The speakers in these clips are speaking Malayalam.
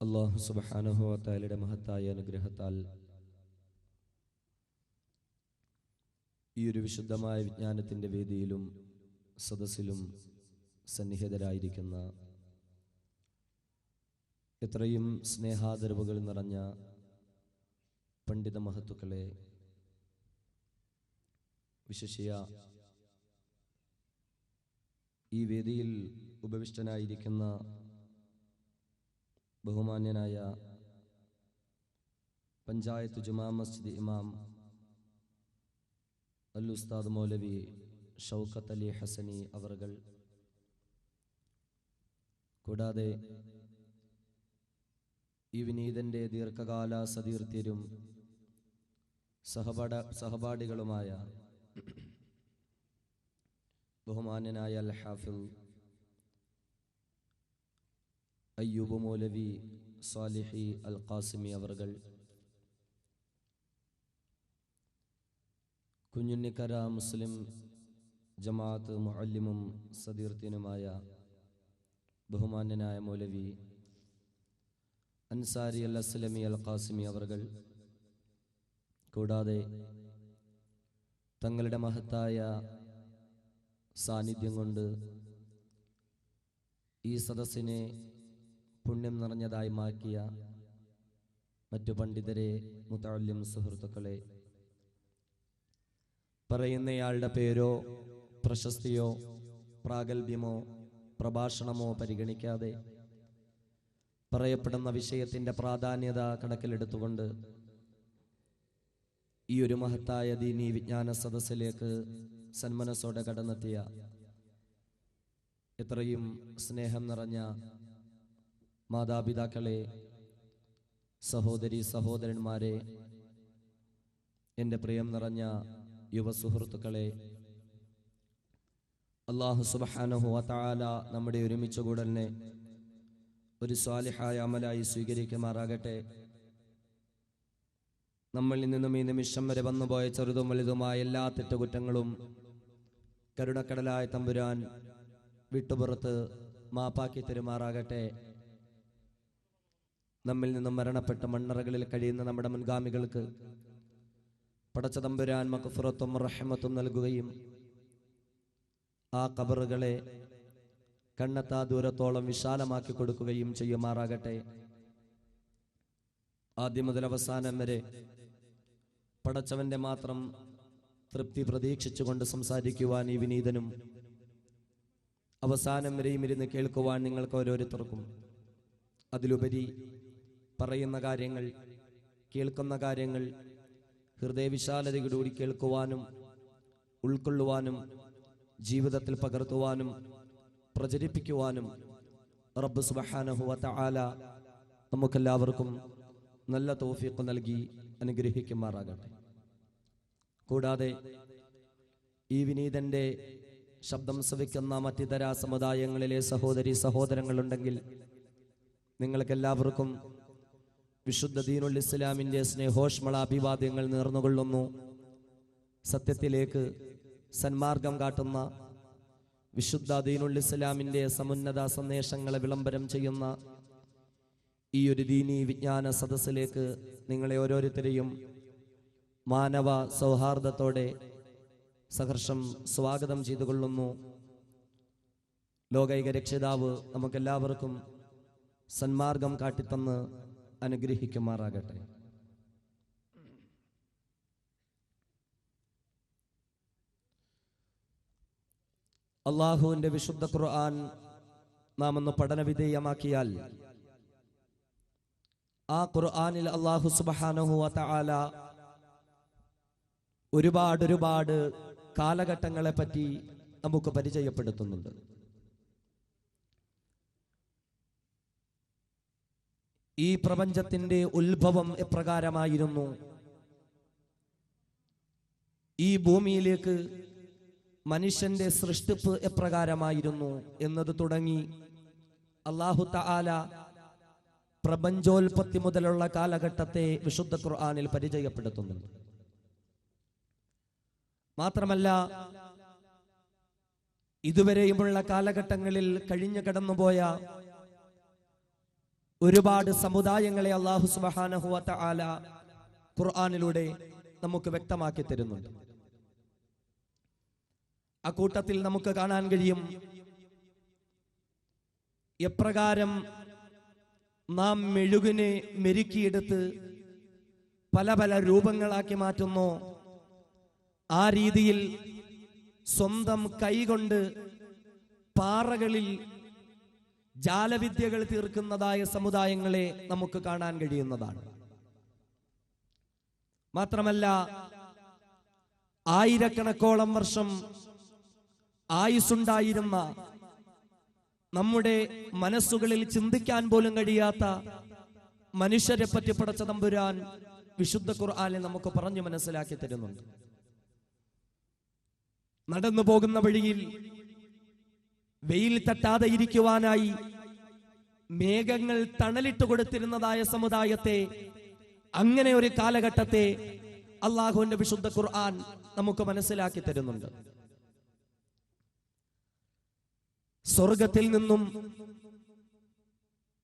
അല്ലാഹു സുബ്ഹാനഹു വ തആലയുടെ മഹത്തായ അനുഗ്രഹത്താൽ ഈ ഒരു വിശുദ്ധമായ വിജ്ഞാനത്തിൻ്റെ വേദിയിലും സദസ്സിലും സന്നിഹിതരായിരിക്കുന്ന എത്രയും സ്നേഹാദരവുകൾ നിറഞ്ഞ പണ്ഡിത മഹത്തുക്കളെ, വിശിഷ്യ ഈ വേദിയിൽ ഉപവിഷ്ടനായിരിക്കുന്ന ബഹുമാന്യനായ പഞ്ചായത്ത് ജുമാ മസ്ജിദ് ഇമാം അൽ ഉസ്താദ് മൗലവി ഷൗക്കത്ത് അലി ഹസനി അവർകൾ, കൂടാതെ ഈ വിനീതൻ്റെ ദീർഘകാല സതീർത്ഥ്യരും സഹപാഠികളുമായ ബഹുമാന്യനായ അൽ ഹാഫിൽ അയ്യൂബ് മൗലവി സാലിഹി അൽ ഖാസിമി അവർകൾ, കുഞ്ഞുണ്ണിക്കര മുസ്ലിം ജമാഅത്ത് മുഅല്ലിമും സതീർത്ഥ്യനുമായ ബഹുമാന്യനായ മൗലവി അൻസാരി അൽ അസ്ലമി അൽ ഖാസിമി അവർകൾ, കൂടാതെ തങ്ങളുടെ മഹത്തായ സാന്നിധ്യം കൊണ്ട് ഈ സദസ്സിനെ പുണ്യം നിറഞ്ഞതായി മാറ്റിയ മറ്റു പണ്ഡിതരെ, മുതഅല്ലിം സുഹൃത്തുക്കളെ, പറയുന്നയാളുടെ പേരോ പ്രശസ്തിയോ പ്രാഗൽഭ്യമോ പ്രഭാഷണമോ പരിഗണിക്കാതെ പറയപ്പെടുന്ന വിഷയത്തിൻ്റെ പ്രാധാന്യത കണക്കിലെടുത്തുകൊണ്ട് ഈ ഒരു മഹത്തായ ദീനീ വിജ്ഞാന സദസ്സിലേക്ക് സന്മനസ്സോടെ കടന്നെത്തിയ എത്രയും സ്നേഹം നിറഞ്ഞ മാതാപിതാക്കളെ, സഹോദരി സഹോദരന്മാരെ, എൻ്റെ പ്രിയം നിറഞ്ഞ യുവസുഹൃത്തുക്കളെ, അല്ലാഹു സുബ്ഹാനഹു വ തആല നമ്മുടെ ഒരുമിച്ച് കൂടലിനെ ഒരു സ്വാലിഹായ അമലായി സ്വീകരിക്കുമാറാകട്ടെ. നമ്മളിൽ നിന്നും ഈ നിമിഷം വരെ വന്നുപോയ ചെറുതും വലുതുമായ എല്ലാ തെറ്റുകുറ്റങ്ങളും കരുണക്കടലായ തമ്പുരാൻ വിട്ടുപുറത്ത് മാപ്പാക്കി തരുമാറാകട്ടെ. നമ്മിൽ നിന്നും മരണപ്പെട്ട മണ്ണറകളിൽ കഴിയുന്ന നമ്മുടെ മുൻഗാമികൾക്ക് പടച്ച തമ്പുരാൻ മഗ്ഫിറത്തും റഹ്മത്തും നൽകുകയും ആ ഖബറുകളെ കണ്ണെത്താ ദൂരത്തോളം വിശാലമാക്കി കൊടുക്കുകയും ചെയ്യുമാറാകട്ടെ. ആദ്യം മുതൽ അവസാനം വരെ പടച്ചവന്റെ മാത്രം തൃപ്തി പ്രതീക്ഷിച്ചുകൊണ്ട് സംസാരിക്കുവാൻ ഈ വിനീതനും അവസാനം വരെയും ഇരുന്ന് കേൾക്കുവാൻ നിങ്ങൾക്ക് ഓരോരുത്തർക്കും, അതിലുപരി പറയുന്ന കാര്യങ്ങൾ, കേൾക്കുന്ന കാര്യങ്ങൾ ഹൃദയവിശാലതയോടുകൂടി കേൾക്കുവാനും ഉൾക്കൊള്ളുവാനും ജീവിതത്തിൽ പകർത്തുവാനും പ്രചരിപ്പിക്കുവാനും റബ്ബ് സുബ്ഹാനഹു വ തആല നമുക്കെല്ലാവർക്കും നല്ല തൗഫീഖ് നൽകി അനുഗ്രഹിക്കുമാറാകട്ടെ. കൂടാതെ ഈ വിനീതന്റെ ശബ്ദം ശ്രവിക്കുന്ന മറ്റിതര സമുദായങ്ങളിലെ സഹോദരി സഹോദരങ്ങളുണ്ടെങ്കിൽ നിങ്ങൾക്കെല്ലാവർക്കും വിശുദ്ധ ദീനുൽ ഇസ്ലാമിൻ്റെ സ്നേഹോഷ്മള അഭിവാദ്യങ്ങൾ നേർന്നുകൊള്ളുന്നു. സത്യത്തിലേക്ക് സന്മാർഗം കാട്ടുന്ന വിശുദ്ധ ദീനുൽ ഇസ്ലാമിൻ്റെ സമുന്നത സന്ദേശങ്ങളെ വിളംബരം ചെയ്യുന്ന ഈ ഒരു ദീനീ വിജ്ഞാന സദസ്സിലേക്ക് നിങ്ങളെ ഓരോരുത്തരെയും മാനവ സൗഹാർദ്ദത്തോടെ സഹർഷം സ്വാഗതം ചെയ്തുകൊള്ളുന്നു. ലോകൈക രക്ഷിതാവ് നമുക്കെല്ലാവർക്കും സന്മാർഗം കാട്ടിത്തന്ന് അനുഗ്രഹിക്കുമാറാകട്ടെ. അള്ളാഹുവിന്റെ വിശുദ്ധ ഖുർആൻ നാം ഒന്ന് പഠനവിധേയമാക്കിയാൽ ആ ഖുർആനിൽ അല്ലാഹു സുബ്ഹാനഹു വ തആല ഒരുപാട് കാലഘട്ടങ്ങളെ പറ്റി നമുക്ക് പരിചയപ്പെടുത്തുന്നുണ്ട്. ഈ പ്രപഞ്ചത്തിന്റെ ഉത്ഭവം എപ്രകാരമായിരുന്നു, ഈ ഭൂമിയിലേക്ക് മനുഷ്യന്റെ സൃഷ്ടിപ്പ് എപ്രകാരമായിരുന്നു എന്നത് തുടങ്ങി അല്ലാഹു തആല പ്രപഞ്ചോൽപത്തി മുതലുള്ള കാലഘട്ടത്തെ വിശുദ്ധ ഖുർആനിൽ പരിചയപ്പെടുത്തുന്നുണ്ട്. മാത്രമല്ല ഇതുവരെയുമുള്ള കാലഘട്ടങ്ങളിൽ കഴിഞ്ഞു കടന്നുപോയ ഒരുപാട് സമുദായങ്ങളെ അല്ലാഹു സുബ്ഹാനഹു വ തആല ഖുർആനിലൂടെ നമുക്ക് വ്യക്തമാക്കി തരുന്നുണ്ട്. അക്കൂട്ടത്തിൽ നമുക്ക് കാണാൻ കഴിയും എപ്രകാരം നാം മെഴുകിനെ മെരുക്കിയെടുത്ത് പല പല രൂപങ്ങളാക്കി മാറ്റുന്നു, ആ രീതിയിൽ സ്വന്തം കൈകൊണ്ട് പാറകളിൽ ജാലവിദ്യകൾ തീർക്കുന്നതായ സമുദായങ്ങളെ നമുക്ക് കാണാൻ കഴിയുന്നതാണ്. മാത്രമല്ല, ആയിരക്കണക്കോളം വർഷം ആയുസ്സുണ്ടായിരുന്ന, നമ്മുടെ മനസ്സുകളിൽ ചിന്തിക്കാൻ പോലും കഴിയാത്ത മനുഷ്യരെ പറ്റി പടച്ച തമ്പുരാൻ വിശുദ്ധ ഖുർആനിൽ നമുക്ക് പറഞ്ഞു മനസ്സിലാക്കി തരുന്നുണ്ട്. നടന്നു പോകുന്ന വഴിയിൽ വെയിൽ തട്ടാതെ ഇരിക്കുവാനായി മേഘങ്ങൾ തണലിട്ട് കൊടുത്തിരുന്നതായ സമുദായത്തെ, അങ്ങനെ ഒരു കാലഘട്ടത്തെ അള്ളാഹുവിന്റെ വിശുദ്ധ ഖുർആൻ നമുക്ക് മനസ്സിലാക്കി തരുന്നുണ്ട്. സ്വർഗത്തിൽ നിന്നും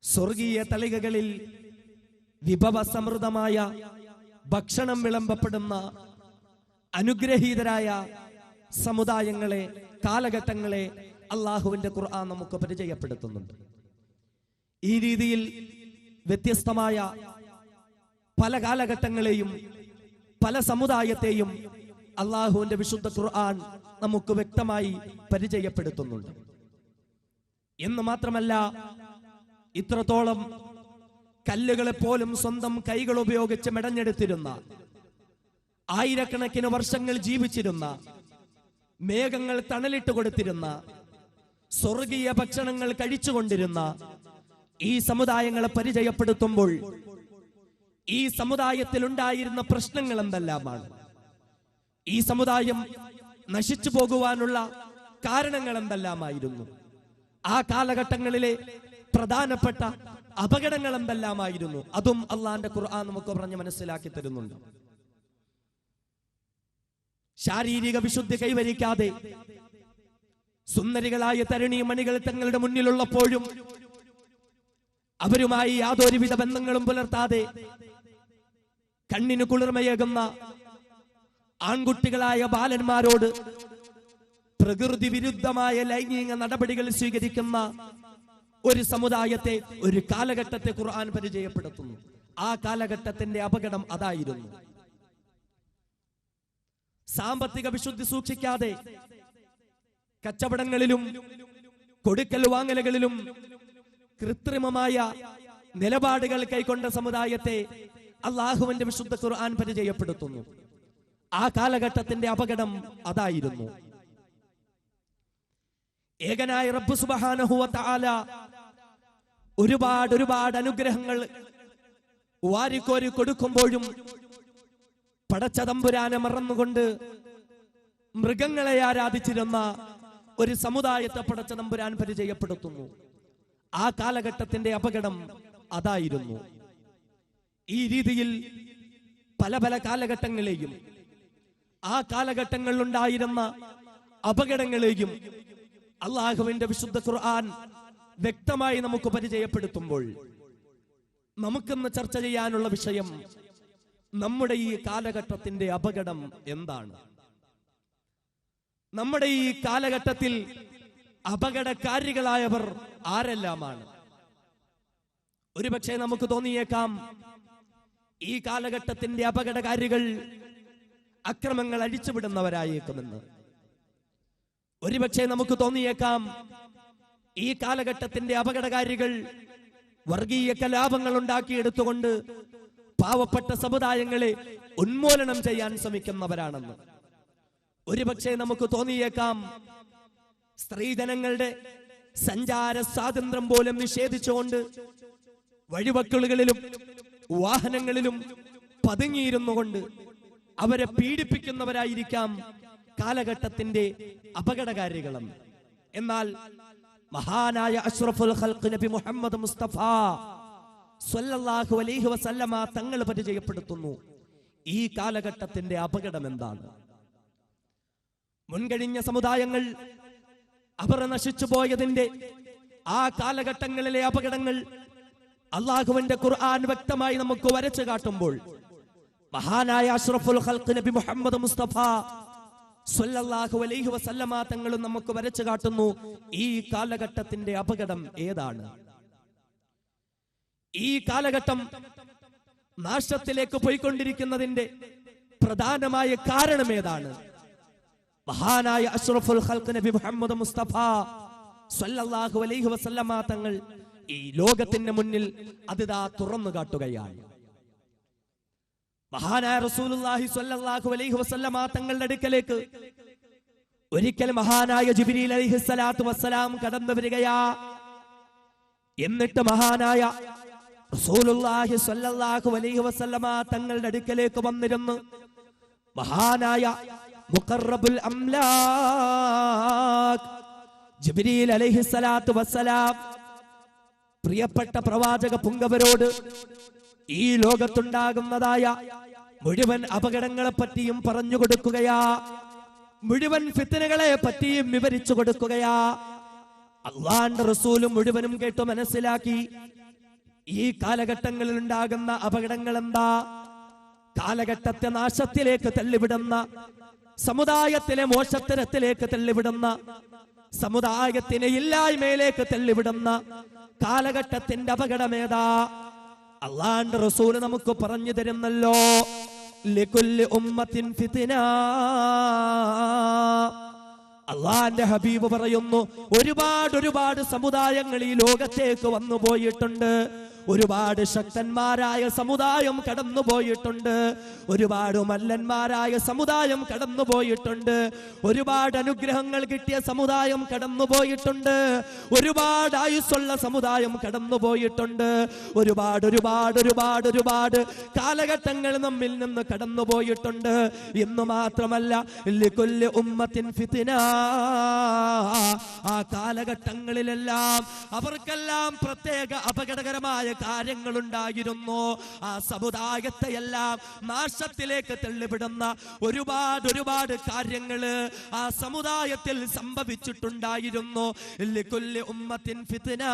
സ്വർഗീയ തളികകളിൽ വിഭവസമൃദ്ധമായ ഭക്ഷണം വിളമ്പപ്പെടുന്ന അനുഗ്രഹീതരായ സമുദായങ്ങളെ, കാലഘട്ടങ്ങളെ അള്ളാഹുവിന്റെ ഖുർആൻ നമുക്ക് പരിചയപ്പെടുത്തുന്നുണ്ട്. ഈ രീതിയിൽ വ്യത്യസ്തമായ പല കാലഘട്ടങ്ങളെയും പല സമുദായത്തെയും അള്ളാഹുവിന്റെ വിശുദ്ധ ഖുർആൻ നമുക്ക് വ്യക്തമായി പരിചയപ്പെടുത്തുന്നുണ്ട്. എന്ന് മാത്രമല്ല, ഇത്രത്തോളം കല്ലുകളെ പോലും സ്വന്തം കൈകൾ ഉപയോഗിച്ച് മെടഞ്ഞെടുത്തിരുന്ന, ആയിരക്കണക്കിന് വർഷങ്ങൾ ജീവിച്ചിരുന്ന, മേഘങ്ങൾ തണലിട്ട് കൊടുത്തിരുന്ന, സ്വർഗീയ ഭക്ഷണങ്ങൾ കഴിച്ചുകൊണ്ടിരുന്ന ഈ സമുദായങ്ങളെ പരിചയപ്പെടുത്തുമ്പോൾ ഈ സമുദായത്തിൽ ഉണ്ടായിരുന്ന പ്രശ്നങ്ങൾ എന്തെല്ലാമാണ്, ഈ സമുദായം നശിച്ചു പോകുവാനുള്ള കാരണങ്ങൾ എന്തെല്ലാമായിരുന്നു, ആ കാലഘട്ടങ്ങളിലെ പ്രധാനപ്പെട്ട അപകടങ്ങൾ എന്തെല്ലാമായിരുന്നു, അതും അള്ളാന്റെ ഖുർആൻ നമുക്ക് പറഞ്ഞ് മനസ്സിലാക്കി തരുന്നുണ്ട്. ശാരീരിക വിശുദ്ധി കൈവരിക്കാതെ സുന്ദരികളായ തരുണീ മണികൾ തങ്ങളുടെ മുന്നിലുള്ളപ്പോഴും അവരുമായി യാതൊരുവിധ ബന്ധങ്ങളും പുലർത്താതെ കണ്ണിന് കുളിർമയേകുന്ന ആൺകുട്ടികളായ ബാലന്മാരോട് പ്രകൃതി വിരുദ്ധമായ ലൈംഗിക നടപടികൾ സ്വീകരിക്കുന്ന ഒരു സമുദായത്തെ, ഒരു കാലഘട്ടത്തെ ഖുർആൻ പരിചയപ്പെടുത്തുന്നു. ആ കാലഘട്ടത്തിന്റെ അപകടം അതായിരുന്നു. സാമ്പത്തിക വിശുദ്ധി സൂക്ഷിക്കാതെ കച്ചവടങ്ങളിലും കൊടുക്കൽ വാങ്ങലുകളിലും കൃത്രിമമായ നിലപാടുകൾ കൈക്കൊണ്ട സമുദായത്തെ അള്ളാഹുവിന്റെ വിശുദ്ധ ഖുർആൻ പരിചയപ്പെടുത്തുന്നു. ആ കാലഘട്ടത്തിന്റെ അപകടം അതായിരുന്നു. ഏകനായ റബ്ബ് സുബ്ഹാനഹു വ തആല ഒരുപാട് അനുഗ്രഹങ്ങൾ വാരിക്കോരി കൊടുക്കുമ്പോഴും പടച്ച തമ്പുരാനെ മറന്നുകൊണ്ട് മൃഗങ്ങളെ ആരാധിച്ചിരുന്ന ഒരു സമുദായത്തെ പടച്ച തമ്പുരാൻ പരിചയപ്പെടുത്തുന്നു. ആ കാലഘട്ടത്തിന്റെ അപകടം അതായിരുന്നു. ഈ രീതിയിൽ പല പല കാലഘട്ടങ്ങളെയും ആ കാലഘട്ടങ്ങളിൽ ഉണ്ടായിരുന്ന അപകടങ്ങളെയും അള്ളാഹുവിന്റെ വിശുദ്ധ ഖുർആൻ വ്യക്തമായി നമുക്ക് പരിചയപ്പെടുത്തുമ്പോൾ നമുക്കിന്ന് ചർച്ച ചെയ്യാനുള്ള വിഷയം, നമ്മുടെ ഈ കാലഘട്ടത്തിന്റെ അപകടം എന്താണ്? നമ്മുടെ ഈ കാലഘട്ടത്തിൽ അപകടകാരികളായവർ ആരെല്ലാമാണ്? ഒരുപക്ഷെ നമുക്ക് തോന്നിയേക്കാം ഈ കാലഘട്ടത്തിന്റെ അപകടകാരികൾ അക്രമങ്ങൾ അഴിച്ചുവിടുന്നവരായേക്കുമെന്ന്. ഒരുപക്ഷെ നമുക്ക് തോന്നിയേക്കാം ഈ കാലഘട്ടത്തിന്റെ അപകടകാരികൾ വർഗീയ കലാപങ്ങൾ ഉണ്ടാക്കിയെടുത്തുകൊണ്ട് പാവപ്പെട്ട സമുദായങ്ങളെ ഉന്മൂലനം ചെയ്യാൻ ശ്രമിക്കുന്നവരാണെന്ന്. ഒരുപക്ഷെ നമുക്ക് തോന്നിയേക്കാം സ്ത്രീജനങ്ങളുടെ സഞ്ചാര സ്വാതന്ത്ര്യം പോലും നിഷേധിച്ചുകൊണ്ട് വഴിവക്കുകളിലും വാഹനങ്ങളിലും പതുങ്ങിയിരുന്നുകൊണ്ട് അവരെ പീഡിപ്പിക്കുന്നവരായിരിക്കാം കാലഘട്ടത്തിന്റെ അപകടകാരികളെന്ന്. എന്നാൽ മഹാനായ അഷ്റഫുൽ ഖൽഖ് നബി മുഹമ്മദ് മുസ്തഫ സ്വല്ലല്ലാഹു അലൈഹി വസല്ലമ തങ്ങൾ പരിചയപ്പെടുത്തുന്നു ഈ കാലഘട്ടത്തിന്റെ അപകടം എന്താണ്. മുൻകഴിഞ്ഞ സമുദായങ്ങൾ അവർ നശിച്ചു പോയതിന്റെ ആ കാലഘട്ടങ്ങളിലെ അപകടങ്ങൾ അള്ളാഹുവിന്റെ ഖുർആൻ വ്യക്തമായി നമുക്ക് വരച്ചു കാട്ടുമ്പോൾ മഹാനായ അഷ്റഫുൽ ഖൽഖ് നബി മുഹമ്മദ് മുസ്തഫ സ്വല്ലല്ലാഹു അലൈഹി വസല്ലമ തങ്ങളും നമുക്ക് വരച്ചു കാട്ടുന്നു ഈ കാലഘട്ടത്തിന്റെ അപകടം ഏതാണ്. ഈ കാലഘട്ടം നാശത്തിലേക്ക് പോയിക്കൊണ്ടിരിക്കുന്നതിന്റെ പ്രധാനമായ കാരണം ഏതാണ്. മഹാനായ അഷ്റഫുൽ ഖൽഖ് നബി മുഹമ്മദ് മുസ്തഫ സ്വല്ലല്ലാഹു അലൈഹി വസല്ലമ തങ്ങൾ ഈ ലോകത്തിന്റെ മുന്നിൽ അതിതാ തുറന്നു കാട്ടുകയാണ്. മഹാനായ റസൂലുള്ളാഹി സ്വല്ലല്ലാഹു അലൈഹി വസല്ലമ തങ്ങളുടെ അടുക്കലേക്ക് ഒരിക്കൽ മഹാനായ ജിബ്രീൽ അലൈഹിസ്സലാത്തു വസ്സലാം കടന്നു വരികയാ. എന്നിട്ട് മഹാനായ റസൂലുള്ളാഹി സ്വല്ലല്ലാഹു അലൈഹി വസല്ലമ തങ്ങളുടെ അടുക്കലേക്ക് വന്നിരുന്നു മഹാനായ മുഖറബുൽ അംലാഖ് ജിബ്രീൽ അലൈഹിസ്സലാത്തു വസ്സലാം പ്രിയപ്പെട്ട പ്രവാചക പുങ്കവരോട് ഈ ലോകത്തുണ്ടാകുന്നതായ മുഴുവൻ അപകടങ്ങളെ പറ്റിയും പറഞ്ഞു കൊടുക്കുകയാ, മുഴുവൻ ഫിത്നകളെ പറ്റിയും വിവരിച്ചു കൊടുക്കുകയാ. അല്ലാഹുവിന്റെ റസൂലും മുഴുവനും കേട്ടു മനസ്സിലാക്കി ഈ കാലഘട്ടങ്ങളിൽ ഉണ്ടാകുന്ന അപകടങ്ങൾ എന്താ. കാലഘട്ടത്തെ നാശത്തിലേക്ക് തള്ളിവിടുന്ന, സമുദായത്തിലെ മോശത്തരത്തിലേക്ക് തള്ളിവിടുന്ന, സമുദായത്തിനെ ഇല്ലായ്മയിലേക്ക് തള്ളിവിടുന്ന കാലഘട്ടത്തിന്റെ അപകടമേതാ. അല്ലാഹുവിന്റെ റസൂല് നമുക്ക് പറഞ്ഞു തരുന്നല്ലോ, ലികുല്ലി ഉമ്മത്തിൻ ഫിത്ന. അല്ലാഹുവിന്റെ ഹബീബ് പറയുന്നു, ഒരുപാട് സമുദായങ്ങൾ ഈ ലോകത്തേക്ക് വന്നു പോയിട്ടുണ്ട്. ഒരുപാട് ശക്തന്മാരായ സമുദായം കടന്നുപോയിട്ടുണ്ട്. ഒരുപാട് മല്ലന്മാരായ സമുദായം കടന്നുപോയിട്ടുണ്ട്. ഒരുപാട് അനുഗ്രഹങ്ങൾ കിട്ടിയ സമുദായം കടന്നുപോയിട്ടുണ്ട്. ഒരുപാട് ആയുസ്സുള്ള സമുദായം കടന്നുപോയിട്ടുണ്ട്. ഒരുപാട് കാലഘട്ടങ്ങൾ നമ്മിൽ നിന്ന് കടന്നുപോയിട്ടുണ്ട്. ഇന്ന് മാത്രമല്ല, ലികുല്ലി ഉമ്മത്തിൻ ഫിത്ന. ആ കാലഘട്ടങ്ങളിലെല്ലാം അവർക്കെല്ലാം പ്രത്യേക അപകടകരമായ കാര്യങ്ങളുണ്ടായിരുന്നു. ആ സമുദായത്തെയെല്ലാം നാശത്തിലേക്ക് തള്ളിവിടുന്ന ഒരുപാട് കാര്യങ്ങള് ആ സമുദായത്തിൽ സംഭവിച്ചിട്ടുണ്ടായിരുന്നു. ലികുല്ലി ഉമ്മത്തിൻ ഫിത്ന.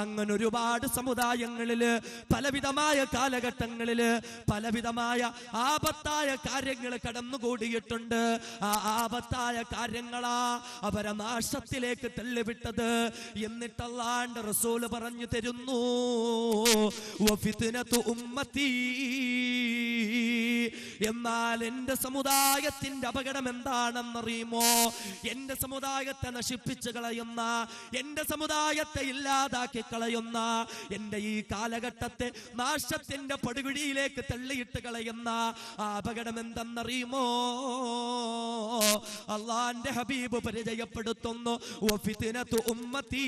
അങ്ങനെ ഒരുപാട് സമുദായങ്ങളില് പലവിധമായ കാലഘട്ടങ്ങളില് പലവിധമായ ആപത്തായ കാര്യങ്ങൾ കടന്നുകൂടിയിട്ടുണ്ട്. ആ ആപത്തായ കാര്യങ്ങളാ അവരെ നാശത്തിലേക്ക് തള്ളിവിട്ടത്. എന്നിട്ട് അല്ലാഹുവിന്റെ റസൂൽ പറഞ്ഞു തരുന്നു, വഫിത്നതു ഉമ്മത്തി. എന്നാൽ എന്റെ സമുദായത്തിന്റെ അപകടം എന്താണെന്നറിയുമോ? എന്റെ സമുദായത്തെ നശിപ്പിച്ചു കളയുന്ന, എന്റെ സമുദായത്തെ ഇല്ലാതാക്കി കളയുന്ന, എന്റെ ഈ കാലഘട്ടത്തെ നാശത്തിന്റെ പടുകുഴിയിലേക്ക് തള്ളിയിട്ട് കളയുന്ന ആ അപകടം എന്തെന്നറിയുമോ? അല്ലാഹുവിന്റെ ഹബീബ് പരിചയപ്പെടുത്തുന്നു, വഫിത്നതു ഉമ്മത്തി.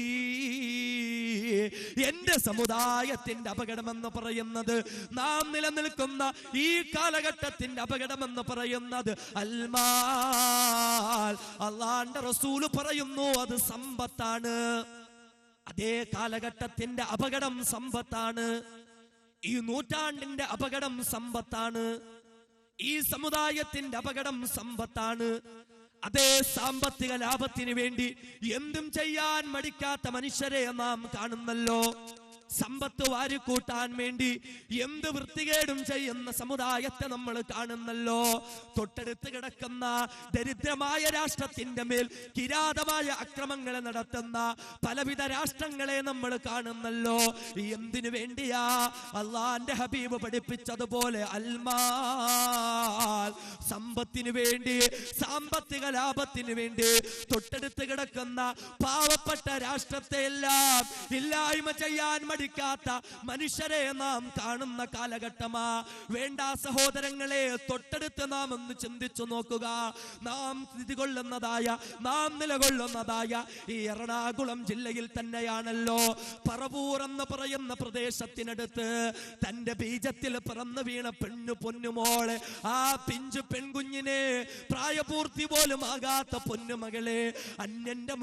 എന്റെ സമുദായത്തിന്റെ അപകടമെന്ന് പറയുന്നത്, നാം നിലനിൽക്കുന്ന ഈ കാലഘട്ടത്തിന്റെ അപകടമെന്ന് പറയുന്നത് അൽമാൽ. അല്ലാഹുവിന്റെ റസൂല് പറയുന്നു, അത് സമ്പത്താണ്. അതേ കാലഘട്ടത്തിന്റെ അപകടം സമ്പത്താണ്. ഈ നൂറ്റാണ്ടിന്റെ അപകടം സമ്പത്താണ്. ഈ സമുദായത്തിന്റെ അപകടം സമ്പത്താണ്. അതേ സാമ്പത്തിക ലാഭത്തിന് വേണ്ടി എന്തും ചെയ്യാൻ മടിക്കാത്ത മനുഷ്യരെ നാം കാണുന്നല്ലോ. സമ്പത്ത് വാരിക്കൂട്ടാൻ വേണ്ടി എന്ത് വൃത്തികേടും ചെയ്യുന്ന സമുദായത്തെ നമ്മൾ കാണുന്നല്ലോ. തൊട്ടടുത്ത് കിടക്കുന്ന ദരിദ്രമായ രാഷ്ട്രത്തിന്റെ മേൽ കിരാതമായ അക്രമങ്ങൾ നടത്തുന്ന പലവിധ രാഷ്ട്രങ്ങളെ നമ്മൾ കാണുന്നല്ലോ. എന്തിനു വേണ്ടിയാ? അല്ലാഹുവിന്റെ ഹബീബ് പഠിപ്പിച്ചതുപോലെ അൽമാൽ, സമ്പത്തിന് വേണ്ടി, സാമ്പത്തിക ലാഭത്തിന് വേണ്ടി തൊട്ടടുത്ത് കിടക്കുന്ന പാവപ്പെട്ട രാഷ്ട്രത്തെ എല്ലാം ഇല്ലായ്മ ചെയ്യാൻ മടിക്കാത്ത മനുഷ്യരെ നാം കാണുന്ന കാലഘട്ടമാ. വേണ്ട സഹോദരങ്ങളെ, തൊട്ടടുത്ത് നാം ഒന്ന് ചിന്തിച്ചു നോക്കുക. നാം സ്ഥിതികൊള്ളുന്നതായ, നാം നിലകൊള്ളുന്നതായ ഈ എറണാകുളം ജില്ലയിൽ തന്നെയാണല്ലോ. പറവൂർ എന്ന് പറയുന്ന പ്രദേശത്തിനടുത്ത് തന്റെ ബീജത്തിൽ പിറന്നു വീണ പൊന്നുമോളെ, ആ പിഞ്ചു പെൺകുഞ്ഞിനെ, പ്രായപൂർത്തി പോലും ആകാത്ത പൊന്നുമകളെ അന്യന്റെ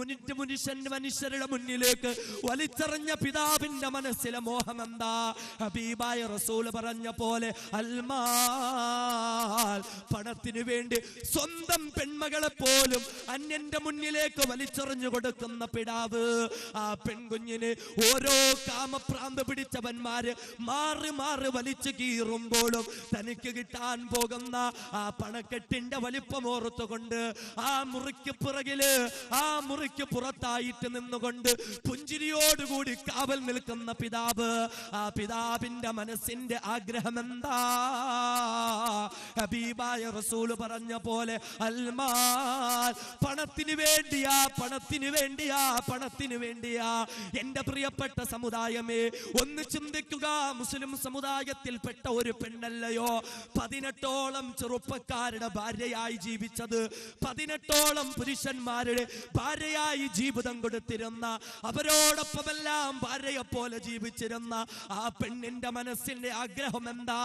മനുഷ്യരുടെ മുന്നിലേക്ക് വലിച്ചെറിഞ്ഞ പിതാവിന്റെ മനസ്സ് മനസ്സിലെ മോഹം എന്താ? ഹബീബായ റസൂൽ പറഞ്ഞ പോലെ അൽമാൽ, പണത്തിന് വേണ്ടി സ്വന്തം പെൺമകളെ പോലും അന്യന്റെ മുന്നിലേക്ക് വലിച്ചെറിഞ്ഞു കൊടുക്കുന്ന പിതാവ്. ആ പെൺകുഞ്ഞിന് ഓരോ കാമപ്രാന്ത് പിടിച്ചവന്മാര് മാറി മാറി വലിച്ചു കീറുമ്പോഴും തനിക്ക് കിട്ടാൻ പോകുന്ന ആ പണക്കെട്ടിന്റെ വലിപ്പമോർത്തുകൊണ്ട് ആ മുറിക്ക് പിറകില്, ആ മുറിക്ക് പുറത്തായിട്ട് നിന്നുകൊണ്ട് പുഞ്ചിരിയോടുകൂടി കാവൽ നിൽക്കുന്ന പിതാവ്. ആ പിതാവിന്റെ മനസ്സിന്റെ ആഗ്രഹം എന്താ? ഹബീബായ റസൂൽ പറഞ്ഞ പോലെ അൽമാൽ, പണത്തിന് വേണ്ടിയാ, പണത്തിന് വേണ്ടിയാ, പണത്തിന് വേണ്ടിയാ. എന്റെ പ്രിയപ്പെട്ട സമുദായമേ, ഒന്ന് ചിന്തിക്കുക. മുസ്ലിം സമുദായത്തിൽപ്പെട്ട ഒരു പെണ്ണല്ലയോ 18ഓളം ചെറുപ്പക്കാരുടെ ഭാര്യയായി ജീവിച്ചത്, 18ഓളം പുരുഷന്മാരുടെ ഭാര്യയായി ജീവിതം കൊടുത്തിരുന്ന, അവരോടൊപ്പമെല്ലാം ഭാര്യയെ പോലെ ജീവിച്ചിരുന്ന ആ പെണ്ണിന്റെ മനസ്സിന്റെ ആഗ്രഹം എന്താ?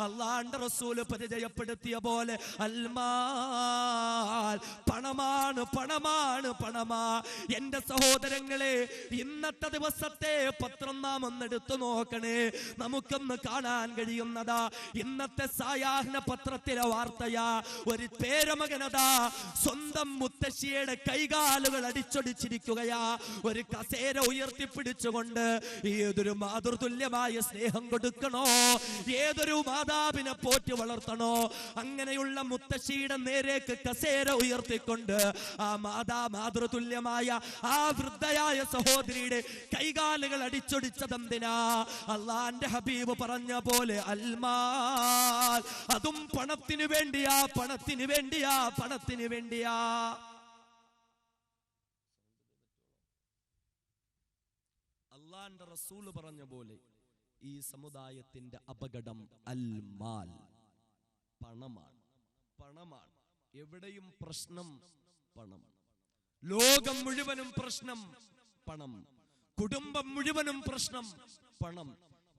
അല്ലാഹുവിന്റെ റസൂൽ പരിചയപ്പെടുത്തിയ പോലെ അൽമാൽ, പണമാണ്, പണമാണ്, പണമാ. എന്റെ സഹോദരങ്ങളെ, ഇന്നത്തെ ദിവസത്തെ പത്രം നാം ഒന്നെടുത്തു നോക്കണേ. നമുക്കൊന്ന് കാണാൻ കഴിയുന്നതാ ഇന്നത്തെ സായാഹ്ന പത്രത്തിലെ വാർത്തയാ. ഒരു പേരമകനതാ സ്വന്തം മുത്തശ്ശിയുടെ കൈകാലുകൾ അടിച്ചൊടിച്ചിരിക്കുകയാ. ഒരു കസേര ഉയർത്തിപ്പിടിച്ചുകൊണ്ട് ഏതൊരു മാതൃതുല്യമായ സ്നേഹം കൊടുക്കണോ, ഏതൊരു മാതാവിനെ പോറ്റി വളർത്തണോ, അങ്ങനെയുള്ള മുത്തശ്ശിയുടെ നേരേക്ക് കസേര ഉയർത്തിക്കൊണ്ട് ആ മാതൃതുല്യമായ ആ വൃദ്ധയായ സഹോദരിയുടെ കൈകാലുകൾ അടിച്ചൊടിച്ചതെന്തിനാ? അല്ലാഹുവിന്റെ ഹബീബ് പറഞ്ഞ പോലെ അൽമാൽ, അതും പണത്തിന് വേണ്ടിയാ, പണത്തിന് വേണ്ടിയാ, പണത്തിന് വേണ്ടിയാ. അല്ലാഹുവിന്റെ റസൂൽ പറഞ്ഞ പോലെ ഈ സമുദായത്തിന്റെ അപകടം അൽമാൽ, പണമാണ്, പണമാണ്. എവിടെയും പ്രശ്നം പണം, ലോകം മുഴുവനും പ്രശ്നം പണം, കുടുംബം മുഴുവനും പ്രശ്നം പണം.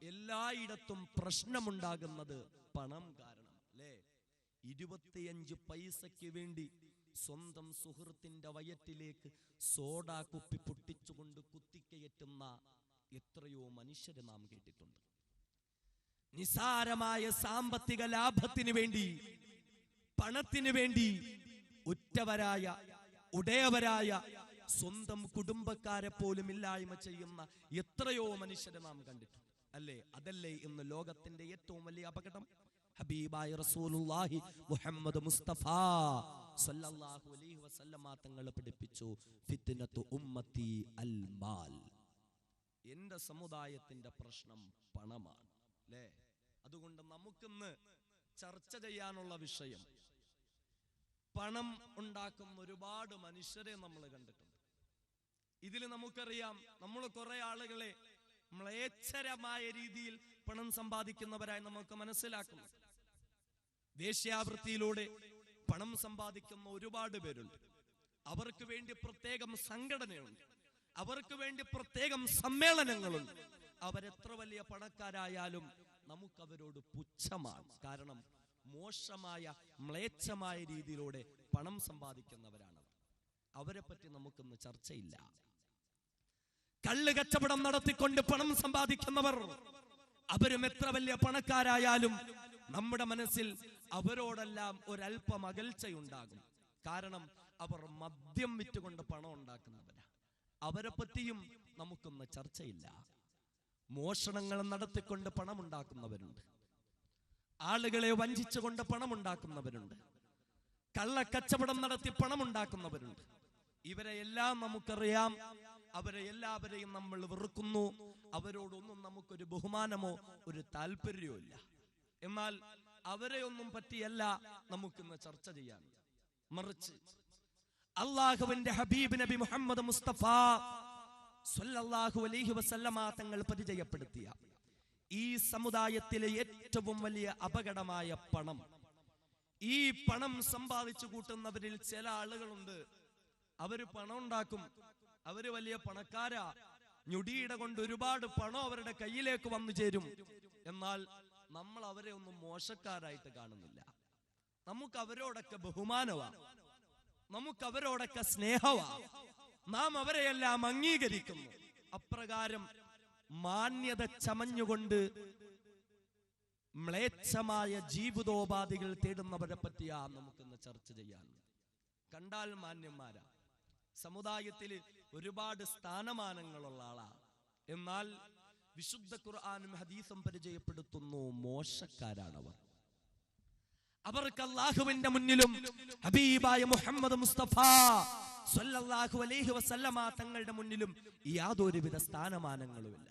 എല്ലായിടത്തും പ്രശ്നമുണ്ടാകുന്നത് പണം കാരണം അല്ലേ? 25 പൈസയ്ക്ക് വേണ്ടി സ്വന്തം സുഹൃത്തിന്റെ വയറ്റിലേക്ക് സോഡാ കുപ്പി പൊട്ടിച്ചുകൊണ്ട് കുത്തിക്കയറ്റുന്ന എത്രയോ മനുഷ്യരെ നാം കേട്ടിട്ടുണ്ട്. നിസാരമായ സാമ്പത്തിക ലാഭത്തിന് വേണ്ടി, പണത്തിന് വേണ്ടി ഉറ്റവരായ, ഉടയവരായ സ്വന്തം കുടുംബക്കാരെ പോലും ഇല്ലായ്മ ചെയ്യുന്ന എത്രയോ മനുഷ്യരെ നാം കണ്ടിട്ടുണ്ട് അല്ലേ? അതല്ലേ ഇന്ന് ലോകത്തിന്റെ ഏറ്റവും വലിയ അപകടം? ഹബീബായ റസൂലുള്ളാഹി മുഹമ്മദ് മുസ്തഫ സല്ലല്ലാഹു അലൈഹി വസല്ലമ തങ്ങൾ പഠിപ്പിച്ചു, ഫിത്നത്തു ഉമ്മത്തി അൽമാൽ. എന്റെ സമുദായത്തിന്റെ പ്രശ്നം പണമാണ് അല്ലേ? അതുകൊണ്ട് നമുക്കിന്ന് ചർച്ച ചെയ്യാനുള്ള വിഷയം, പണം ഉണ്ടാക്കുന്ന ഒരുപാട് മനുഷ്യരെ നമ്മൾ കണ്ടിട്ടുണ്ട്. ഇതിൽ നമുക്കറിയാം, നമ്മൾ കുറെ ആളുകളെ മ്ലേച്ഛരമായ രീതിയിൽ പണം സമ്പാദിക്കുന്നവരായി നമുക്ക് മനസ്സിലാക്കുന്നു. വേശ്യാവൃത്തിയിലൂടെ പണം സമ്പാദിക്കുന്ന ഒരുപാട് പേരുണ്ട്. അവർക്ക് വേണ്ടി പ്രത്യേകം സംഘടനയുണ്ട്, അവർക്ക് വേണ്ടി പ്രത്യേകം സമ്മേളനങ്ങളുണ്ട്. അവരെത്ര വലിയ പണക്കാരായാലും നമുക്കവരോട് പുച്ഛമാണ്. കാരണം മോശമായ, മ്ലേച്ഛമായ രീതിയിലൂടെ പണം സമ്പാദിക്കുന്നവരാണ്. അവരെ പറ്റി നമുക്കൊന്ന് ചർച്ചയില്ല. കള്ള് കച്ചവടം നടത്തിക്കൊണ്ട് പണം സമ്പാദിക്കുന്നവർ, അവരും എത്ര വലിയ പണക്കാരായാലും നമ്മുടെ മനസ്സിൽ അവരോടെല്ലാം ഒരല്പം അകൽച്ചയുണ്ടാകും. കാരണം അവർ മദ്യം വിറ്റുകൊണ്ട് പണം ഉണ്ടാക്കുന്നവരാ. അവരെ പറ്റിയും നമുക്കൊന്ന് ചർച്ചയില്ല. മോഷണങ്ങൾ നടത്തിക്കൊണ്ട് പണമുണ്ടാക്കുന്നവരുണ്ട്, ആളുകളെ വഞ്ചിച്ചുകൊണ്ട് പണമുണ്ടാക്കുന്നവരുണ്ട്, കള്ളക്കച്ചവടം നടത്തി പണമുണ്ടാക്കുന്നവരുണ്ട്. ഇവരെ എല്ലാം നമുക്കറിയാം. അവരെ എല്ലാവരെയും നമ്മൾ വെറുക്കുന്നു. അവരോടൊന്നും നമുക്കൊരു ബഹുമാനമോ ഒരു താല്പര്യമോ ഇല്ല. എന്നാൽ അവരെ ഒന്നും പറ്റിയല്ല നമുക്കിന്ന് ചർച്ച ചെയ്യാൻ. മറിച്ച് അള്ളാഹുവിന്റെ ഹബീബ് നബി മുഹമ്മദ് മുസ്തഫ സല്ലല്ലാഹു അലൈഹി വസല്ലമ തങ്ങൾ പരിചയപ്പെടുത്തിയ ഈ സമുദായത്തിലെ ഏറ്റവും വലിയ അപകടമായ പണം. ഈ പണം സമ്പാദിച്ചു കൂട്ടുന്നവരിൽ ചില ആളുകളുണ്ട്. അവര് പണം ഉണ്ടാക്കും, അവര് വലിയ പണക്കാരാ, ഞൊടിയിട കൊണ്ട് ഒരുപാട് പണം അവരുടെ കയ്യിലേക്ക് വന്നു ചേരും. എന്നാൽ നമ്മൾ അവരെ ഒന്നും മോശക്കാരായിട്ട് കാണുന്നില്ല. നമുക്ക് അവരോടൊക്കെ ബഹുമാനവാ, നമുക്ക് അവരോടൊക്കെ സ്നേഹവാ, നാം അവരെയെല്ലാം അംഗീകരിക്കുന്നു. അപ്രകാരം മാന്യത ചമഞ്ഞുകൊണ്ട് മ്ലേച്ഛമായ ജീവിതോപാധികൾ തേടുന്നവരെ പറ്റിയാ നമുക്കിന്ന് ചർച്ച ചെയ്യാൻ. കണ്ടാൽ മാന്യന്മാരാ, സമുദായത്തിൽ ഒരുപാട് സ്ഥാനമാനങ്ങളുള്ള ആളാ, എന്നാൽ വിശുദ്ധ ഖുർആനും ഹദീസും പരിചയപ്പെടുത്തുന്നു മോശക്കാരാണവർ. അവർക്ക് അല്ലാഹുവിന്റെ മുന്നിലും ഹബീബായ മുഹമ്മദ് മുസ്തഫ സ്വല്ലല്ലാഹു അലൈഹി വസല്ലമ തങ്ങളുടെ മുന്നിലും യാതൊരുവിധ സ്ഥാനമാനങ്ങളുമില്ല.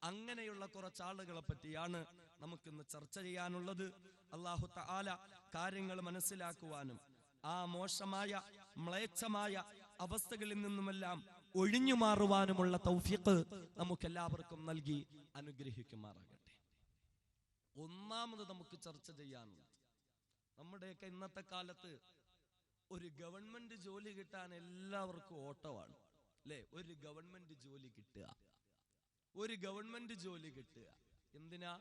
അങ്ങനെയുള്ള കുറച്ച് ആളുകളെ പറ്റിയാണ് നമുക്കിന്ന് ചർച്ച ചെയ്യാനുള്ളത്. അല്ലാഹു തആല കാര്യങ്ങൾ മനസ്സിലാക്കുവാനും ആ മോശമായ മ്ലേച്ഛമായ അവസ്ഥകളിൽ നിന്നുമെല്ലാം ഒഴിഞ്ഞു മാറുവാനുമുള്ള തൗഫീഖ് നമുക്കെല്ലാവർക്കും നൽകി അനുഗ്രഹിക്കുമാറാകട്ടെ. ഒന്നാമത് നമുക്ക് ചർച്ച ചെയ്യാനുള്ളത്, നമ്മുടെയൊക്കെ ഇന്നത്തെ കാലത്ത് ഒരു ഗവൺമെന്റ് ജോലി കിട്ടാൻ എല്ലാവർക്കും ഓട്ടമാണ് അല്ലേ? ഒരു ഗവൺമെന്റ് ജോലി കിട്ടുക, ഒരു ഗവൺമെന്റ് ജോലി കിട്ടുക. എന്തിനാ?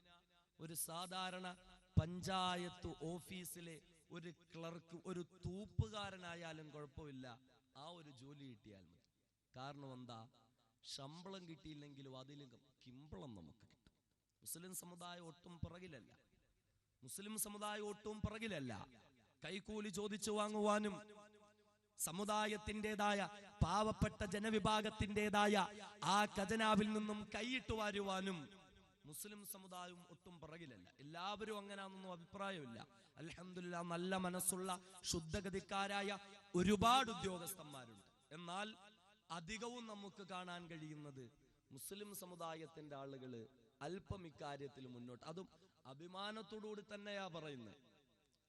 ഒരു സാധാരണ പഞ്ചായത്ത് ഓഫീസിലെ ഒരു ക്ലർക്ക്, ഒരു തൂപ്പുകാരനായാലും കുഴപ്പമില്ല, ആ ഒരു ജോലി കിട്ടിയാൽ മതി. കാരണം എന്താ? ശമ്പളം കിട്ടിയില്ലെങ്കിലും അതിലും കിമ്പളം നമുക്ക് കിട്ടും. മുസ്ലിം സമുദായം ഒട്ടും പിറകിലല്ല, മുസ്ലിം സമുദായം ഒട്ടും പിറകിലല്ല. കൈക്കൂലി ചോദിച്ചു വാങ്ങുവാനും സമുദായത്തിൻ്റെതായ പാവപ്പെട്ട ജനവിഭാഗത്തിൻ്റെതായ ആ ഖജനാവിൽ നിന്നും കൈയിട്ട് വാരുവാനും മുസ്ലിം സമുദായം ഒട്ടും പിറകിലല്ല. എല്ലാവരും അങ്ങനെയാണെന്നൊന്നും അഭിപ്രായമില്ല. അൽഹംദുലില്ലാ, നല്ല മനസ്സുള്ള ശുദ്ധഗതിക്കാരായ ഒരുപാട് ഉദ്യോഗസ്ഥന്മാരുണ്ട്. എന്നാൽ അധികവും നമുക്ക് കാണാൻ കഴിയുന്നത് മുസ്ലിം സമുദായത്തിന്റെ ആളുകള് അല്പം ഇക്കാര്യത്തിൽ മുന്നോട്ട്, അതും അഭിമാനത്തോടുകൂടി തന്നെയാ പറയുന്നത്.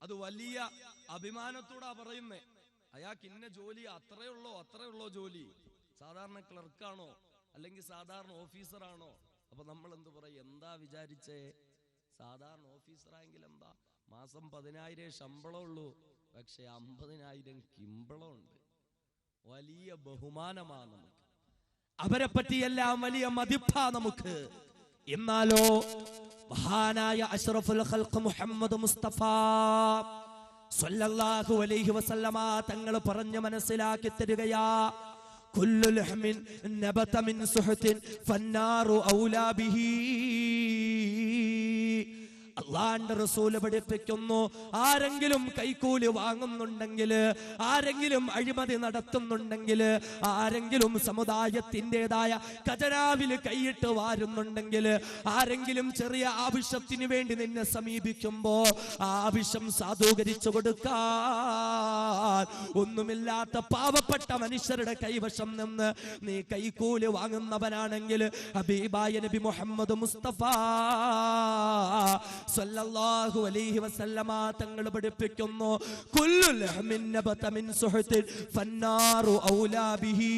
അത് വലിയ അഭിമാനത്തോടാ പറയുന്നേ. അയാൾക്ക് ഇന്ന ജോലി, അത്രയുള്ളോ ജോലി. സാധാരണ ക്ലർക്കാണോ അല്ലെങ്കിൽ സാധാരണ ഓഫീസറാണോ? അപ്പൊ നമ്മൾ എന്ത് പറയും? എന്താ വിചാരിച്ചേ? സാധാരണ ഓഫീസറായെങ്കിൽ എന്താ, മാസം 10,000 ശമ്പളം ഉള്ളൂ, പക്ഷെ 50,000 കിമ്പളം ഉണ്ട്. വലിയ ബഹുമാനമാണ് നമുക്ക്, അവരെ പറ്റിയെല്ലാം വലിയ മതിപ്പാ നമുക്ക്. എന്നാലോ മഹാനായ അഷ്റഫുൽ ഖൽഖ് മുഹമ്മദ് മുസ്തഫ സ്വല്ലല്ലാഹു അലൈഹി വസല്ലമ തങ്ങൾ പറഞ്ഞു മനസ്സിലാക്കി തരികയാ, കുല്ലു ലഹ്മിൻ നബത മിൻ സുഹ്തിൻ ഫന്നാറു ഔലാ ബിഹി. അള്ളാന്റെ റസൂല് പഠിപ്പിക്കുന്നു, ആരെങ്കിലും കൈക്കൂലി വാങ്ങുന്നുണ്ടെങ്കിൽ, ആരെങ്കിലും അഴിമതി നടത്തുന്നുണ്ടെങ്കിൽ, ആരെങ്കിലും സമുദായത്തിൻ്റെതായ ഖജനാവിൽ കൈയിട്ട് വാരുന്നുണ്ടെങ്കിൽ, ആരെങ്കിലും ചെറിയ ആവശ്യത്തിന് വേണ്ടി നിന്നെ സമീപിക്കുമ്പോ ആവശ്യം സാധൂകരിച്ചു കൊടുക്കാൻ ഒന്നുമില്ലാത്ത പാവപ്പെട്ട മനുഷ്യരുടെ കൈവശം നിന്ന് നീ കൈക്കൂലി വാങ്ങുന്നവനാണെങ്കിൽ ഹബീബായ നബി മുഹമ്മദ് മുസ്തഫ സല്ലല്ലാഹു അലൈഹി വസല്ലമ തങ്ങൾ പഠിപ്പിക്കുന്നു, കുല്ലു ലഹ്മിൻ നബത മിൻ സുഹ്തിൻ ഫന്നാറു ഔലാ ബിഹി.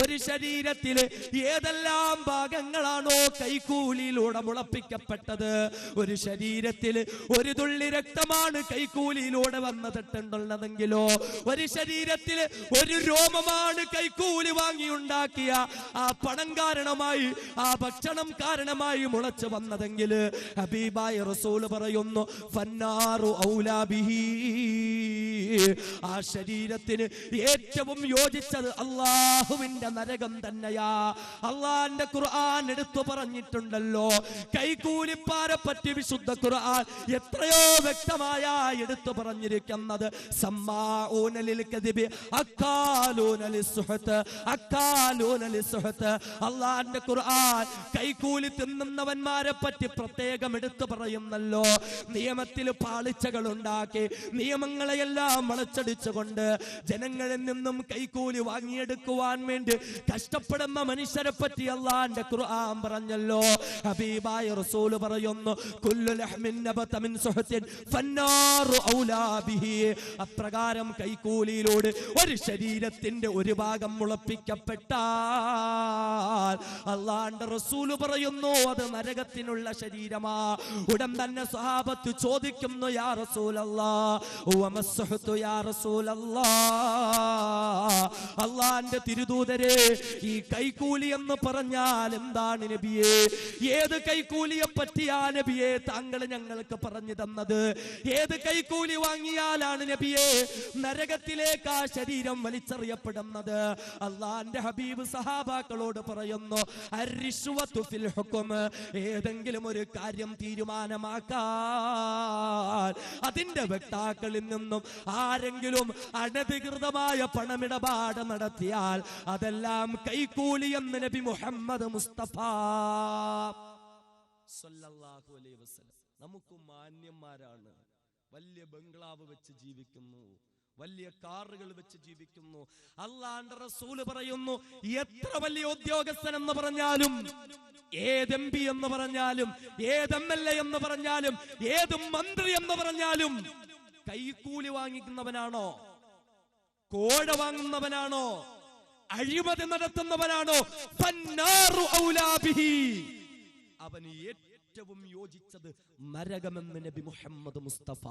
ഒരു ശരീരത്തിലെ ഏതെല്ലാം ഭാഗങ്ങളാണോ കൈക്കൂലിയിലൂടെ മുളപ്പിക്കപ്പെട്ടത്, ഒരു ശരീരത്തിൽ ഒരു തുള്ളി രക്തമാണ് കൈക്കൂലിയിലൂടെ വന്നിട്ടുള്ളതെങ്കിലോ, ഒരു ശരീരത്തിൽ ഒരു രോമമാണ് കൈക്കൂലി വാങ്ങിയുണ്ടാക്കിയ ആ പണം കാരണമായി, ആ ഭക്ഷണം കാരണമായി മുളച്ചു വന്നതെങ്കിൽ ഹബീബായ റസൂൽ പറയുന്നു, ഫന്നാറു ഔലാ ബിഹി. ആ ശരീരത്തിന് ഏറ്റവും യോജിച്ചത് അല്ലാഹുവിന്റെ നരകം തന്നെയാ. അള്ളാന്റെ ഖുർആൻ എടുത്തു പറഞ്ഞിട്ടുണ്ടല്ലോ, കൈക്കൂലിപ്പാരെ പറ്റി വിശുദ്ധ ഖുർആൻ എത്രയോ വ്യക്തമായ എടുത്തു പറഞ്ഞിരിക്കുന്നത്. സമ്മാഊന ലിൽ കദിബി അക്കാലൂന ലിസ്സുഹ്ത്, അക്കാലൂന ലിസ്സുഹ്ത്. അള്ളാന്റെ ഖുർആൻ കൈക്കൂലി തിന്നുന്നവന്മാരെ പറ്റി പ്രത്യേകം എടുത്തു പറയുന്നല്ലോ. നിയമത്തിൽ പാളിച്ചകൾ ഉണ്ടാക്കി നിയമങ്ങളെയെല്ലാം വളച്ചടിച്ചുകൊണ്ട് ജനങ്ങളിൽ നിന്നും കൈക്കൂലി വാങ്ങിയെടുക്കുവാൻ വേണ്ടി കഷ്ടപ്പെടുന്ന മനുഷ്യരെ പറ്റി അല്ലാഹുവിന്റെ ഖുർആൻ പറഞ്ഞല്ലോ. ഹബീബായ റസൂൽ പറയുന്നു, കുല്ലു ലഹ്മിൻ നബത മിൻ സുഹ്തിൻ ഫന്നാറു ഔലാ ബിഹി. അപ്രകാരം കൈക്കൂലിയിലൂടെ ഒരു ശരീരത്തിന്റെ ഒരു ഭാഗം മുളപ്പിക്കപ്പെട്ടാൽ അല്ലാഹുവിന്റെ റസൂൽ പറയുന്നു, അത് നരകത്തിനുള്ള ശരീരമാ. ഉടൻ തന്നെ സ്വഹാബത്ത് ചോദിക്കുന്നു, യാ റസൂലല്ലാഹ് വമസ്ഹുതു യാ റസൂലല്ലാഹ്, അല്ലാഹുവിന്റെ തിരുദൂതരെ, ഈ കൈക്കൂലി എന്ന് പറഞ്ഞാൽ എന്താണ് നബിയേ? ഏത് കൈക്കൂലിയെ പറ്റിയാ നബിയെ താങ്കൾ ഞങ്ങൾക്ക് പറഞ്ഞു തന്നത്? ഏത് കൈക്കൂലി വാങ്ങിയാലാണ് നബിയെ നരകത്തിലേക്ക് ആ ശരീരം വലിച്ചെറിയപ്പെടുന്നത്? അല്ലാഹുവിന്റെ ഹബീബ് സഹാബാക്കളോട് പറയുന്നു, അർരിശ്വതു ഫിൽ ഹുക്ം, ഏതെങ്കിലും ഒരു കാര്യം തീരുമാനമാക്കാൻ അതിന്റെ വക്താക്കളിൽ നിന്നും ആരെങ്കിലും അനധികൃതമായ പണമിടപാട് നടത്തിയാൽ അതെല്ലാം കൈക്കൂലി എന്ന് നബി മുഹമ്മദ് മുസ്തഫ സല്ലല്ലാഹു അലൈഹി വസല്ലം. നമുക്ക് മാന്യന്മാരാണ്, വലിയ ബംഗ്ലാവ് വെച്ച് ജീവിക്കുന്നു, വലിയ കാറുകൾ വെച്ച് ജീവിക്കുന്നു. അല്ലാഹുവിന്റെ റസൂല് പറയുന്നു, എത്ര വലിയ ഉദ്യോഗസ്ഥൻ എന്ന് പറഞ്ഞാലും, ഏത് MP എന്ന് പറഞ്ഞാലും, ഏത് MLA എന്ന് പറഞ്ഞാലും, ഏത് മന്ത്രി എന്ന് പറഞ്ഞാലും കൈക്കൂലി വാങ്ങിക്കുന്നവനാണോ, കോഴ വാങ്ങുന്നവനാണോ, അഴിമതി നടത്തുന്നവനാണോ, ഫന്നാറു ഔലാ ബിഹി, അവന് ഏറ്റവും യോജിച്ചത് നരകമെന്ന് നബി മുഹമ്മദ് മുസ്തഫ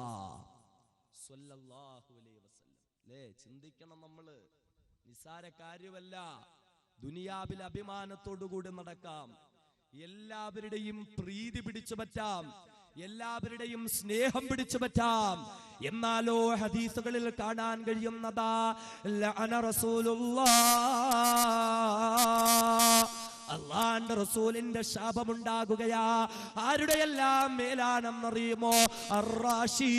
സ്വല്ലല്ലാഹു അലൈഹി വസല്ലം. ലേ, ചിന്തിക്കണം, നമ്മള് നിസാര കാര്യമല്ല. ദുനിയാവിൽ അഭിമാനത്തോടുകൂടി നടക്കാം, എല്ലാവരുടെയും പ്രീതി പിടിച്ചു പറ്റാം, എല്ലാവരുടെയും സ്നേഹം പിടിച്ചു പറ്റാം. എന്നാലോ ഹദീസുകളിൽ കാണാൻ കഴിയുന്നതാ, ലഅന റസൂലുള്ളാഹ്, അല്ലാഹുവിന്റെ റസൂലിന്റെ ശാപമുണ്ടാകുകയാ. ആരുടെയെല്ലാം മേലാണെന്നറിയുമോ? അർറാശി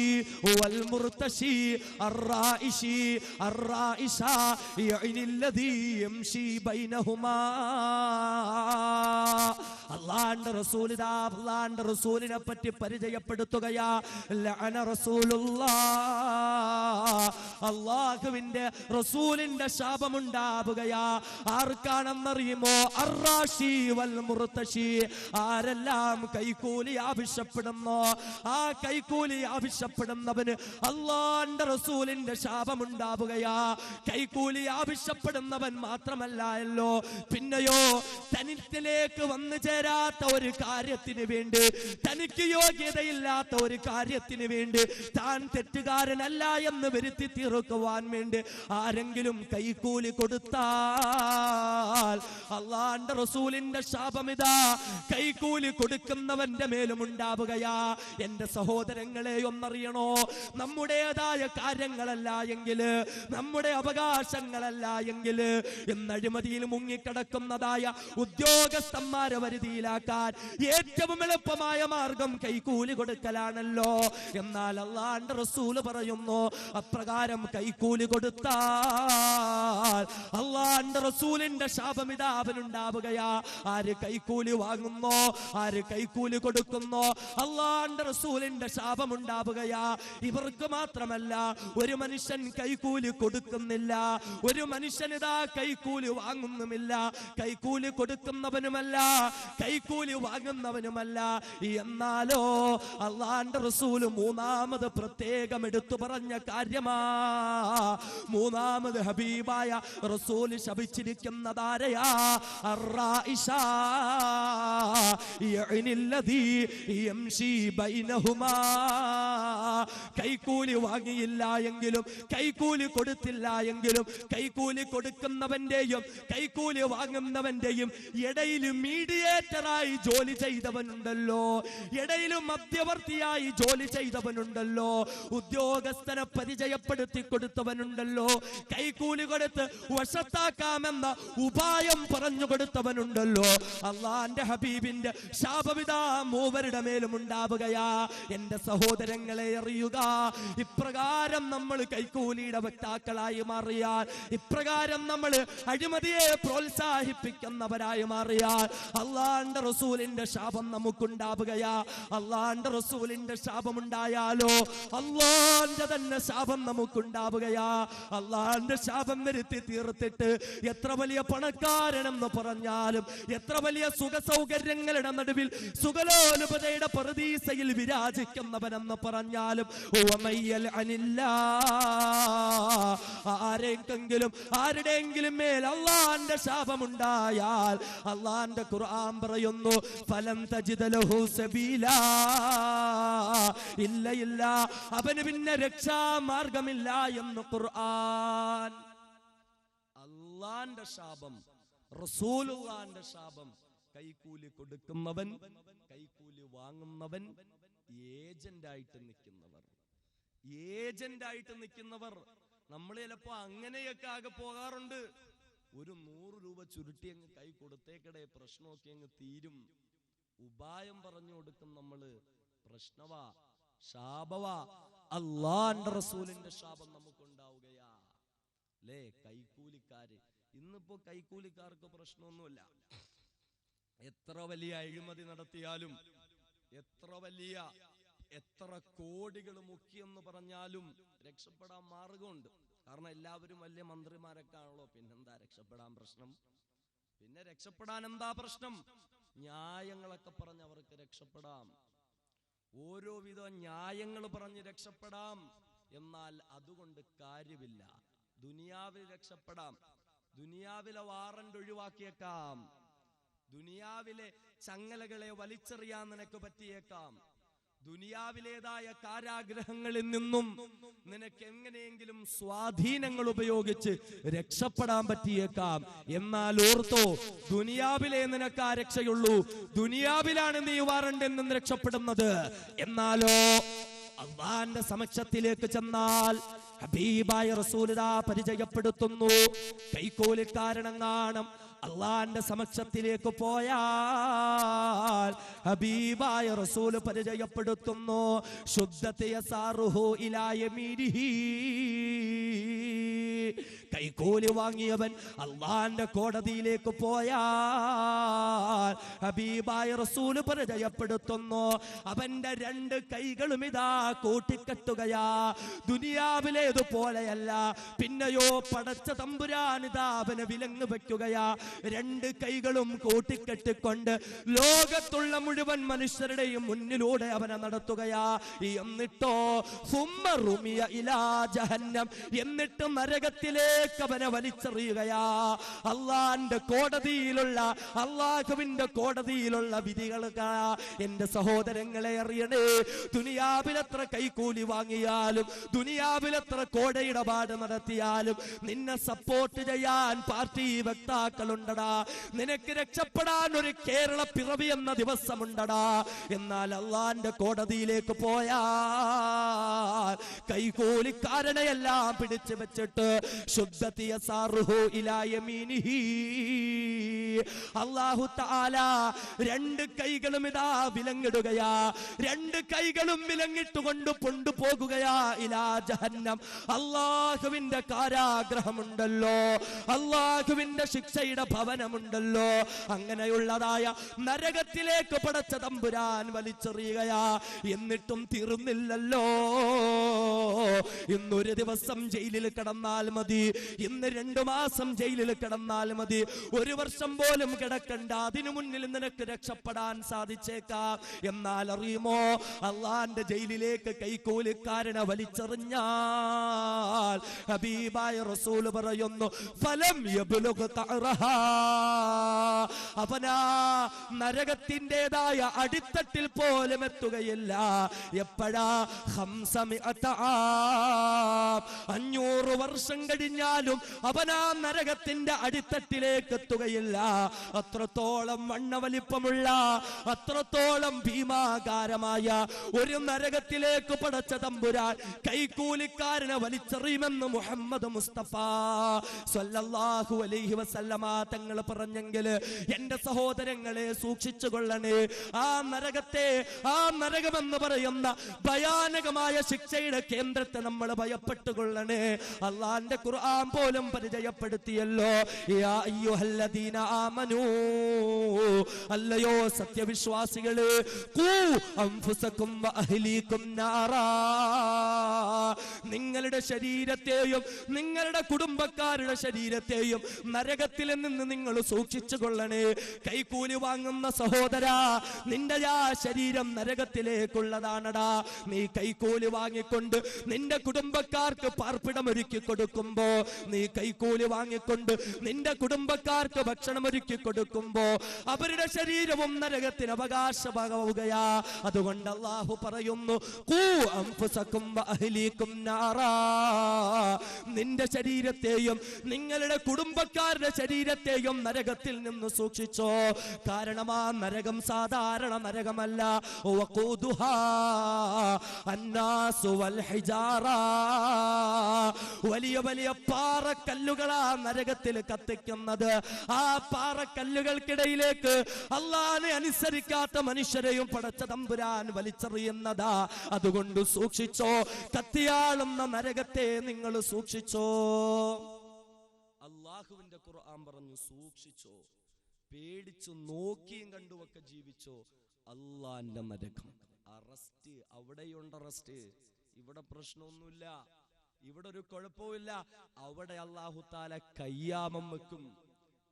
വൽ മുർതശി അർറായിശി അർറായിശ യഅനില്ലദീ യംശി ബൈനഹുമാ. അല്ലാഹുവിന്റെ റസൂൽ ഇതാ അല്ലാഹുവിന്റെ റസൂലിനെ പറ്റി പരിചയപ്പെടുത്തുകയാ. ലഅന റസൂലുള്ളാഹ്, അല്ലാഹുവിന്റെ റസൂലിന്റെ ശാപമുണ്ടാവുകയാ. ആർക്കാണെന്നറിയുമോ? അർറാശി വൽ മുർതശി, ആരെല്ലാം കൈക്കൂലി ആവശ്യപ്പെടുന്നോ ആ കൈക്കൂലി ആവശ്യപ്പെടുന്നവന് അല്ലാഹുവിന്റെ റസൂലിന്റെ ശാപമുണ്ടാവുകയാ. കൈക്കൂലി ആവശ്യപ്പെടുന്നവൻ മാത്രമല്ലല്ലോ, പിന്നെയോ തനിക്കിലേക്ക് വന്നു ചേരാത്ത ഒരു കാര്യത്തിന് വേണ്ടി, തനിക്ക് യോഗ്യതയില്ലാത്ത ഒരു കാര്യത്തിന് വേണ്ടി, താൻ തെറ്റുകാരനല്ല എന്ന് വരുത്തി തീർക്കുവാൻ വേണ്ടി ആരെങ്കിലും കൈക്കൂലി കൊടുത്താൽ അല്ലാഹുവിന്റെ റസൂലിന്റെ ശാപമിതാ കൈക്കൂലി കൊടുക്കുന്നവന്റെ മേലും ഉണ്ടാവുകയാ. എന്റെ സഹോദരങ്ങളെ ഒന്നറിയണോ, നമ്മുടേതായ കാര്യങ്ങളല്ല എങ്കിൽ, നമ്മുടെ അവകാശങ്ങളല്ല എങ്കിൽ, ഇന്ന് അഴിമതിയിൽ മുങ്ങിക്കിടക്കുന്നതായ ഉദ്യോഗസ്ഥന്മാരെ വരുതിയിലാക്കാൻ ഏറ്റവും എളുപ്പമായ മാർഗം കൈക്കൂലി കൊടുക്കലാണല്ലോ. എന്നാൽ അല്ലാഹുവിന്റെ റസൂല് പറയുന്നു, അപ്രകാരം കൈക്കൂലി കൊടുത്താൽ അല്ലാഹുവിന്റെ റസൂലിന്റെ ശാപമിതാ അവനുണ്ടാവുകയാ. ആര് കൈക്കൂലി വാങ്ങുന്നോ, ആര് കൈക്കൂലി കൊടുക്കുന്നോ, അല്ലാഹുവിന്റെ റസൂലിന്റെ ശാപമുണ്ടാവുകയാ. ഇവർക്ക് മാത്രമല്ല, ഒരു മനുഷ്യൻ കൈക്കൂലി കൊടുക്കുന്നില്ല, ഒരു മനുഷ്യൻ ഇതാ കൈക്കൂലി വാങ്ങുന്നുമില്ല, കൈക്കൂലി കൊടുക്കുന്നവനുമല്ല, കൈക്കൂലി വാങ്ങുന്നവനുമല്ല. എന്നാലോ അല്ലാഹുവിന്റെ റസൂല് മൂന്നാമത് പ്രത്യേകം എടുത്തു പറഞ്ഞ കാര്യമാ. മൂന്നാമത് ഹബീബായ റസൂല് ശപിച്ചിരിക്കുന്നതാരെയാ? അർറായിശ യഅനില്ലദീ യംശി ബൈനഹുമാ. കൈക്കൂലി വാങ്ങിയില്ല എങ്കിലും, കൈക്കൂലി കൊടുത്തില്ല എങ്കിലും, കൈക്കൂലി കൊടുക്കുന്നവന്റെയും കൈക്കൂലി വാങ്ങുന്നവന്റെയും ഇടയിൽ മീഡിയേറ്ററായി ജോലി ചെയ്തവനുണ്ടല്ലോ, ഇടയിൽ മധ്യവർത്തിയായി ജോലി ചെയ്തവനുണ്ടല്ലോ, ഉദ്യോഗസ്ഥനെ പരിചയപ്പെടുത്തി കൊടുത്തവനുണ്ടല്ലോ, കൈക്കൂലി കൊടുത്ത് വശത്താക്കാമെന്ന ഉപായം പറഞ്ഞു കൊടുത്തവനുണ്ടല്ലോ. അല്ലാഹുവിന്റെ ഹബീബിന്റെ ശാപവിതാ മൂവരുടെ മേലും ഉണ്ടാവുകയാ. എന്റെ സഹോദരങ്ങളെ അറിയുക, ഇപ്രകാരം നമ്മൾ കൈക്കൂലിയുടെ വക്താക്കളായി മാറിയാൽ, ഇപ്രകാരം നമ്മൾ അഴിമതിയെ പ്രോത്സാഹിപ്പിക്കുന്നവരായി മാറിയാൽ അല്ലാഹുവിന്റെ റസൂലിന്റെ ശാപം നമുക്കുണ്ടാവുകയാ. അല്ലാഹുവിന്റെ റസൂലിന്റെ ശാപമുണ്ടായാലോ അല്ലാഹുവിന്റെ തന്നെ ശാപം നമുക്കുണ്ടാവുകയാ. അല്ലാഹുവിന്റെ ശാപം വരുത്തി തീർത്തിട്ട് എത്ര വലിയ പണക്കാരൻ എന്ന് പറഞ്ഞാലും, എത്ര വലിയ സുഖ സൗകര്യങ്ങളുടെ നടുവിൽ സുഖലോലുപതയുടെ പറുദീസയിൽ വിരാജിക്കുന്നവനെന്ന് പറഞ്ഞാലും, ആരുടെയെങ്കിലും മേൽ അള്ളാന്റെ ശാപമുണ്ടായാൽ അള്ളാന്റെ ഖുർആൻ പറയുന്നു, ഫലൻ തജിദ ലഹു സബീലാ, ഇല്ല ഇല്ല, അവന് പിന്നെ രക്ഷാമാർഗമില്ല എന്ന് ഖുർആൻ. അള്ളാന്റെ ശാപം, റസൂലുള്ളാന്റെ ശാപം. കൈക്കൂലി കൊടുക്കുന്നവൻ, കൈക്കൂലി വാങ്ങുന്നവൻ, ഏജന്റായിട്ട് നിൽക്കുന്നവർ നമ്മൾ ചിലപ്പോ അങ്ങനെയൊക്കെ ആകെ പോകാറുണ്ട്. ഒരു 100 രൂപ ചുരുട്ടി അങ്ങ് കൈ കൊടുത്തേക്കടെ, പ്രശ്നമൊക്കെ അങ്ങ് തീരും. ഉപായം പറഞ്ഞു കൊടുക്കും നമ്മള്. പ്രശ്നവാ, ശാപവാ, അള്ളാന്റെ റസൂലിന്റെ ശാപം നമുക്കുണ്ടാവുകയാ അല്ലേ? കൈക്കൂലിക്കാര്, ഇന്നിപ്പോ കൈക്കൂലിക്കാർക്ക് പ്രശ്നമൊന്നുമില്ല. എത്ര വലിയ അഴിമതി നടത്തിയാലും, എത്ര കോടികൾ മുക്കിയെന്ന് പറഞ്ഞാലും രക്ഷപ്പെടാൻ മാർഗമുണ്ട്. കാരണം എല്ലാവരും വലിയ മന്ത്രിമാരൊക്കെ ആണല്ലോ. പിന്നെന്താ രക്ഷപ്പെടാൻ പ്രശ്നം? പിന്നെ രക്ഷപ്പെടാൻ എന്താ പ്രശ്നം? ന്യായങ്ങളൊക്കെ പറഞ്ഞ് അവർക്ക് രക്ഷപ്പെടാം. ഓരോ വിധ ന്യായങ്ങൾ പറഞ്ഞ് രക്ഷപ്പെടാം. എന്നാൽ അതുകൊണ്ട് കാര്യമില്ല. ദുനിയാവിൽ രക്ഷപ്പെടാം, ദുനിയാവിലെ വാറന്റ് ഒഴിവാക്കിയേക്കാം, ദുനിയാവിലെ ചങ്ങലകളെ വലിച്ചെറിയാൻ നിനക്ക് പറ്റിയേക്കാം, ദുനിയാവിലേതായ കാരാഗ്രഹങ്ങളിൽ നിന്നും നിനക്ക് എങ്ങനെയെങ്കിലും സ്വാധീനങ്ങൾ ഉപയോഗിച്ച് രക്ഷപ്പെടാൻ പറ്റിയേക്കാം. എന്നാൽ ഓർത്തോ, ദുനിയാവിലെ നിനക്ക് ആ രക്ഷയുള്ളൂ, ദുനിയാവിലാണ് നീ വാറണ്ടിൽ നിന്ന് രക്ഷപ്പെടുന്നത്. എന്നാലോ അള്ളാന്റെ സമക്ഷത്തിലേക്ക് ചെന്നാൽ ഹബീബായ റസൂലുള്ളാ പരിചയപ്പെടുത്തുന്നു, കൈക്കൂലിക്കാരനെങ്ങാനും അള്ളാന്റെ സമക്ഷത്തിലേക്ക് പോയാൽ ഹബീബായ റസൂല് പരിചയപ്പെടുത്തുന്നു, ശുദ്ധത്തെ യസാറുഹു ഇലാ യമീനിഹി, കൈക്കൂലി വാങ്ങിയവൻ അള്ളാന്റെ കോടതിയിലേക്ക് പോയാൽ ഹബീബായ റസൂല് പരിചയപ്പെടുത്തുന്നു, അവന്റെ 2 കൈകളും ഇതാ കൂട്ടിക്കെട്ടുകയാ. ദുനിയാവിലേതുപോലെയല്ല, പിന്നെയോ പടച്ച തമ്പുരാനിതാ അവനെ വിലങ്ങ് വെക്കുകയാ. 2 കൈകളും കൂട്ടിക്കെട്ടിക്കൊണ്ട് ലോകത്തുള്ള മുഴുവൻ മനുഷ്യരുടെയും മുന്നിലൂടെ അവനെ നടത്തുകയാ. എന്നിട്ടോ സുമ്മ റുമിയ ഇലാ ജഹന്നം, എന്നിട്ട് നരകത്തിലേക്ക് അവനെ വലിച്ചെറിയുകയാ. അള്ളാന്റെ കോടതിയിലുള്ള, അള്ളാഹുവിന്റെ കോടതിയിലുള്ള വിധികൾക്ക് എന്റെ സഹോദരങ്ങളെ അറിയണേ. ദുനിയാവിലെത്ര കൈക്കൂലി വാങ്ങിയാലും, ദുനിയാവിലെത്ര കോടയിടപാട് നടത്തിയാലും, നിന്നെ സപ്പോർട്ട് ചെയ്യാൻ പാർട്ടി വക്താക്കളുണ്ടടാ, നിനക്ക് രക്ഷപ്പെടാൻ ഒരു കേരള പിറവി എന്ന ദിവസമുണ്ടടാ. എന്നാൽ അള്ളാന്റെ കോടതിയിലേക്ക് പോയാൽ കൈകൂലിക്കാരനെയെല്ലാം പിടിച്ചു വെച്ചിട്ട് ശുദ്ധത്തി യസാറുഹു ഇലാ യമീനിഹി, അല്ലാഹു തആല 2 കൈകളും ഇതാ വിലങ്ങിടുകയാ. 2 കൈകളും വിലങ്ങിട്ടുകൊണ്ട് കൊണ്ടുപോകുകയാ ഇലാ ജഹന്നം. അള്ളാഹുവിന്റെ കാരാഗ്രഹമുണ്ടല്ലോ, അള്ളാഹുവിന്റെ ശിക്ഷയുടെ ഭവനമുണ്ടല്ലോ, അങ്ങനെയുള്ളതായ നരകത്തിലേക്ക് പടച്ച തമ്പുരാൻ വലിച്ചെറിയുകയാ. എന്നിട്ടും തീർന്നില്ലല്ലോ. ഇന്നൊരു ദിവസം ജയിലിൽ കിടന്നാൽ മതി, ഇന്ന് 2 മാസം ജയിലിൽ കിടന്നാൽ മതി, 1 വർഷം പോലും കിടക്കണ്ട, അതിനു മുന്നിൽ നിനക്ക് രക്ഷപ്പെടാൻ സാധിച്ചേക്കാം. എന്നാൽ അറിയുമോ, അള്ളാന്റെ ജയിലിലേക്ക് കൈക്കൂലിക്കാരനെ വലിച്ചെറിഞ്ഞാൽ ഹബീബായ റസൂല് പറയുന്നു, ഫലം യബ്ലുഗ് തഅറഹാ, അവനാ നരകത്തിൻ്റെതായ അടിത്തട്ടിൽ പോലും എത്തുകയില്ല. എപ്പോഴാ? 500 വർഷം കഴിഞ്ഞാലും അവനാ നരകത്തിന്റെ അടിത്തട്ടിലേക്ക് എത്തുകയില്ല. അത്രത്തോളം വണ്ണവലിപ്പമുള്ള, അത്രത്തോളം ഭീമാകാരമായ ഒരു നരകത്തിലേക്ക് പടച്ച തമ്പുരാൻ കൈക്കൂലിക്കാരനെ വലിച്ചെറിയുമെന്ന് മുഹമ്മദ് മുസ്തഫ സ്വല്ലല്ലാഹു അലൈഹി വസല്ലമ തങ്ങൾ പറഞ്ഞെങ്കിൽ എന്റെ സഹോദരങ്ങളെ സൂക്ഷിച്ചു കൊള്ളണേ. ആ നരകത്തെ, ആ നരകമെന്ന് പറയുന്ന ഭയാനകമായ ശിക്ഷയുടെ കേന്ദ്രത്തെ നമ്മൾ ഭയപ്പെട്ടുകൊള്ളണേ. അള്ളാന്റെ ഖുർആൻ പോലും പരിചയപ്പെടുത്തിയല്ലോ, യാ അയ്യുഹല്ലദീന ആമനൂ, അല്ലയോ സത്യവിശ്വാസികളെ, ഖൂ അൻഫുസകും വഅഹ്ലീകും നാറാ, നിങ്ങളുടെ ശരീരത്തെയും നിങ്ങളുടെ കുടുംബക്കാരുടെ ശരീരത്തെയും നരകത്തിൽ നിന്ന് നിങ്ങൾ സൂക്ഷിച്ചു കൊള്ളണേ. കൈക്കൂലി വാങ്ങുന്ന സഹോദരാ, നിന്റെ ആ ശരീരം നരകത്തിലേക്കുള്ളതാണടാ. നീ കൈക്കൂലി വാങ്ങിക്കൊണ്ട് നിന്റെ കുടുംബക്കാർക്ക് പാർപ്പിടമൊരുക്കി കൊടുക്കുമ്പോ, നീ കൈക്കൂലി വാങ്ങിക്കൊണ്ട് നിന്റെ കുടുംബക്കാർക്ക് ഭക്ഷണമൊരുക്കി കൊടുക്കുമ്പോ അവരുടെ ശരീരവും നരകത്തിന് അവകാശമാവുകയാ. അതുകൊണ്ട് അല്ലാഹു പറയുന്നു, ഖൂ അൻഫുസകും വഅഹ്ലീകും നാറാ, നിന്റെ ശരീരത്തെയും നിങ്ങളുടെ കുടുംബക്കാരുടെ ശരീരത്തെയും നരകത്തിൽ നിന്ന് സൂക്ഷിച്ചോ. കാരണം ആ നരകം സാധാരണ നരകമല്ല. വഖൂദുഹാ അന്നാസു വൽ ഹിജാറ, വലിയ വലിയ പാറക്കല്ലുകളാ നരകത്തിൽ കത്തിക്കുന്നത്. ആ പാറക്കല്ലുകൾക്കിടയിലേക്ക് അല്ലാഹുവിനെ അനുസരിക്കാത്ത മനുഷ്യരെയും പടച്ച തമ്പുരാൻ വലിച്ചെറിയുന്നതാ. അതുകൊണ്ട് സൂക്ഷിച്ചോ, കത്തിയാളുന്ന നരകത്തെ നിങ്ങൾ സൂക്ഷിച്ചോ. അല്ലാഹുവിന്റെ ഖുർആൻ പറഞ്ഞു, സൂക്ഷിച്ചോ, പേടിച്ചു നോക്കിയും കണ്ടുമൊക്കെ ജീവിച്ചോ. അല്ലാഹുവിന്റെ നരകം, അറസ്റ്റ്, അവിടെയുണ്ട് അറസ്റ്റ്. ഇവിടെ പ്രശ്നമൊന്നുമില്ല, ഇവിടെ ഒരു കുഴപ്പമില്ല. അവിടെ അല്ലാഹു തആല കയ്യാമം വെക്കും,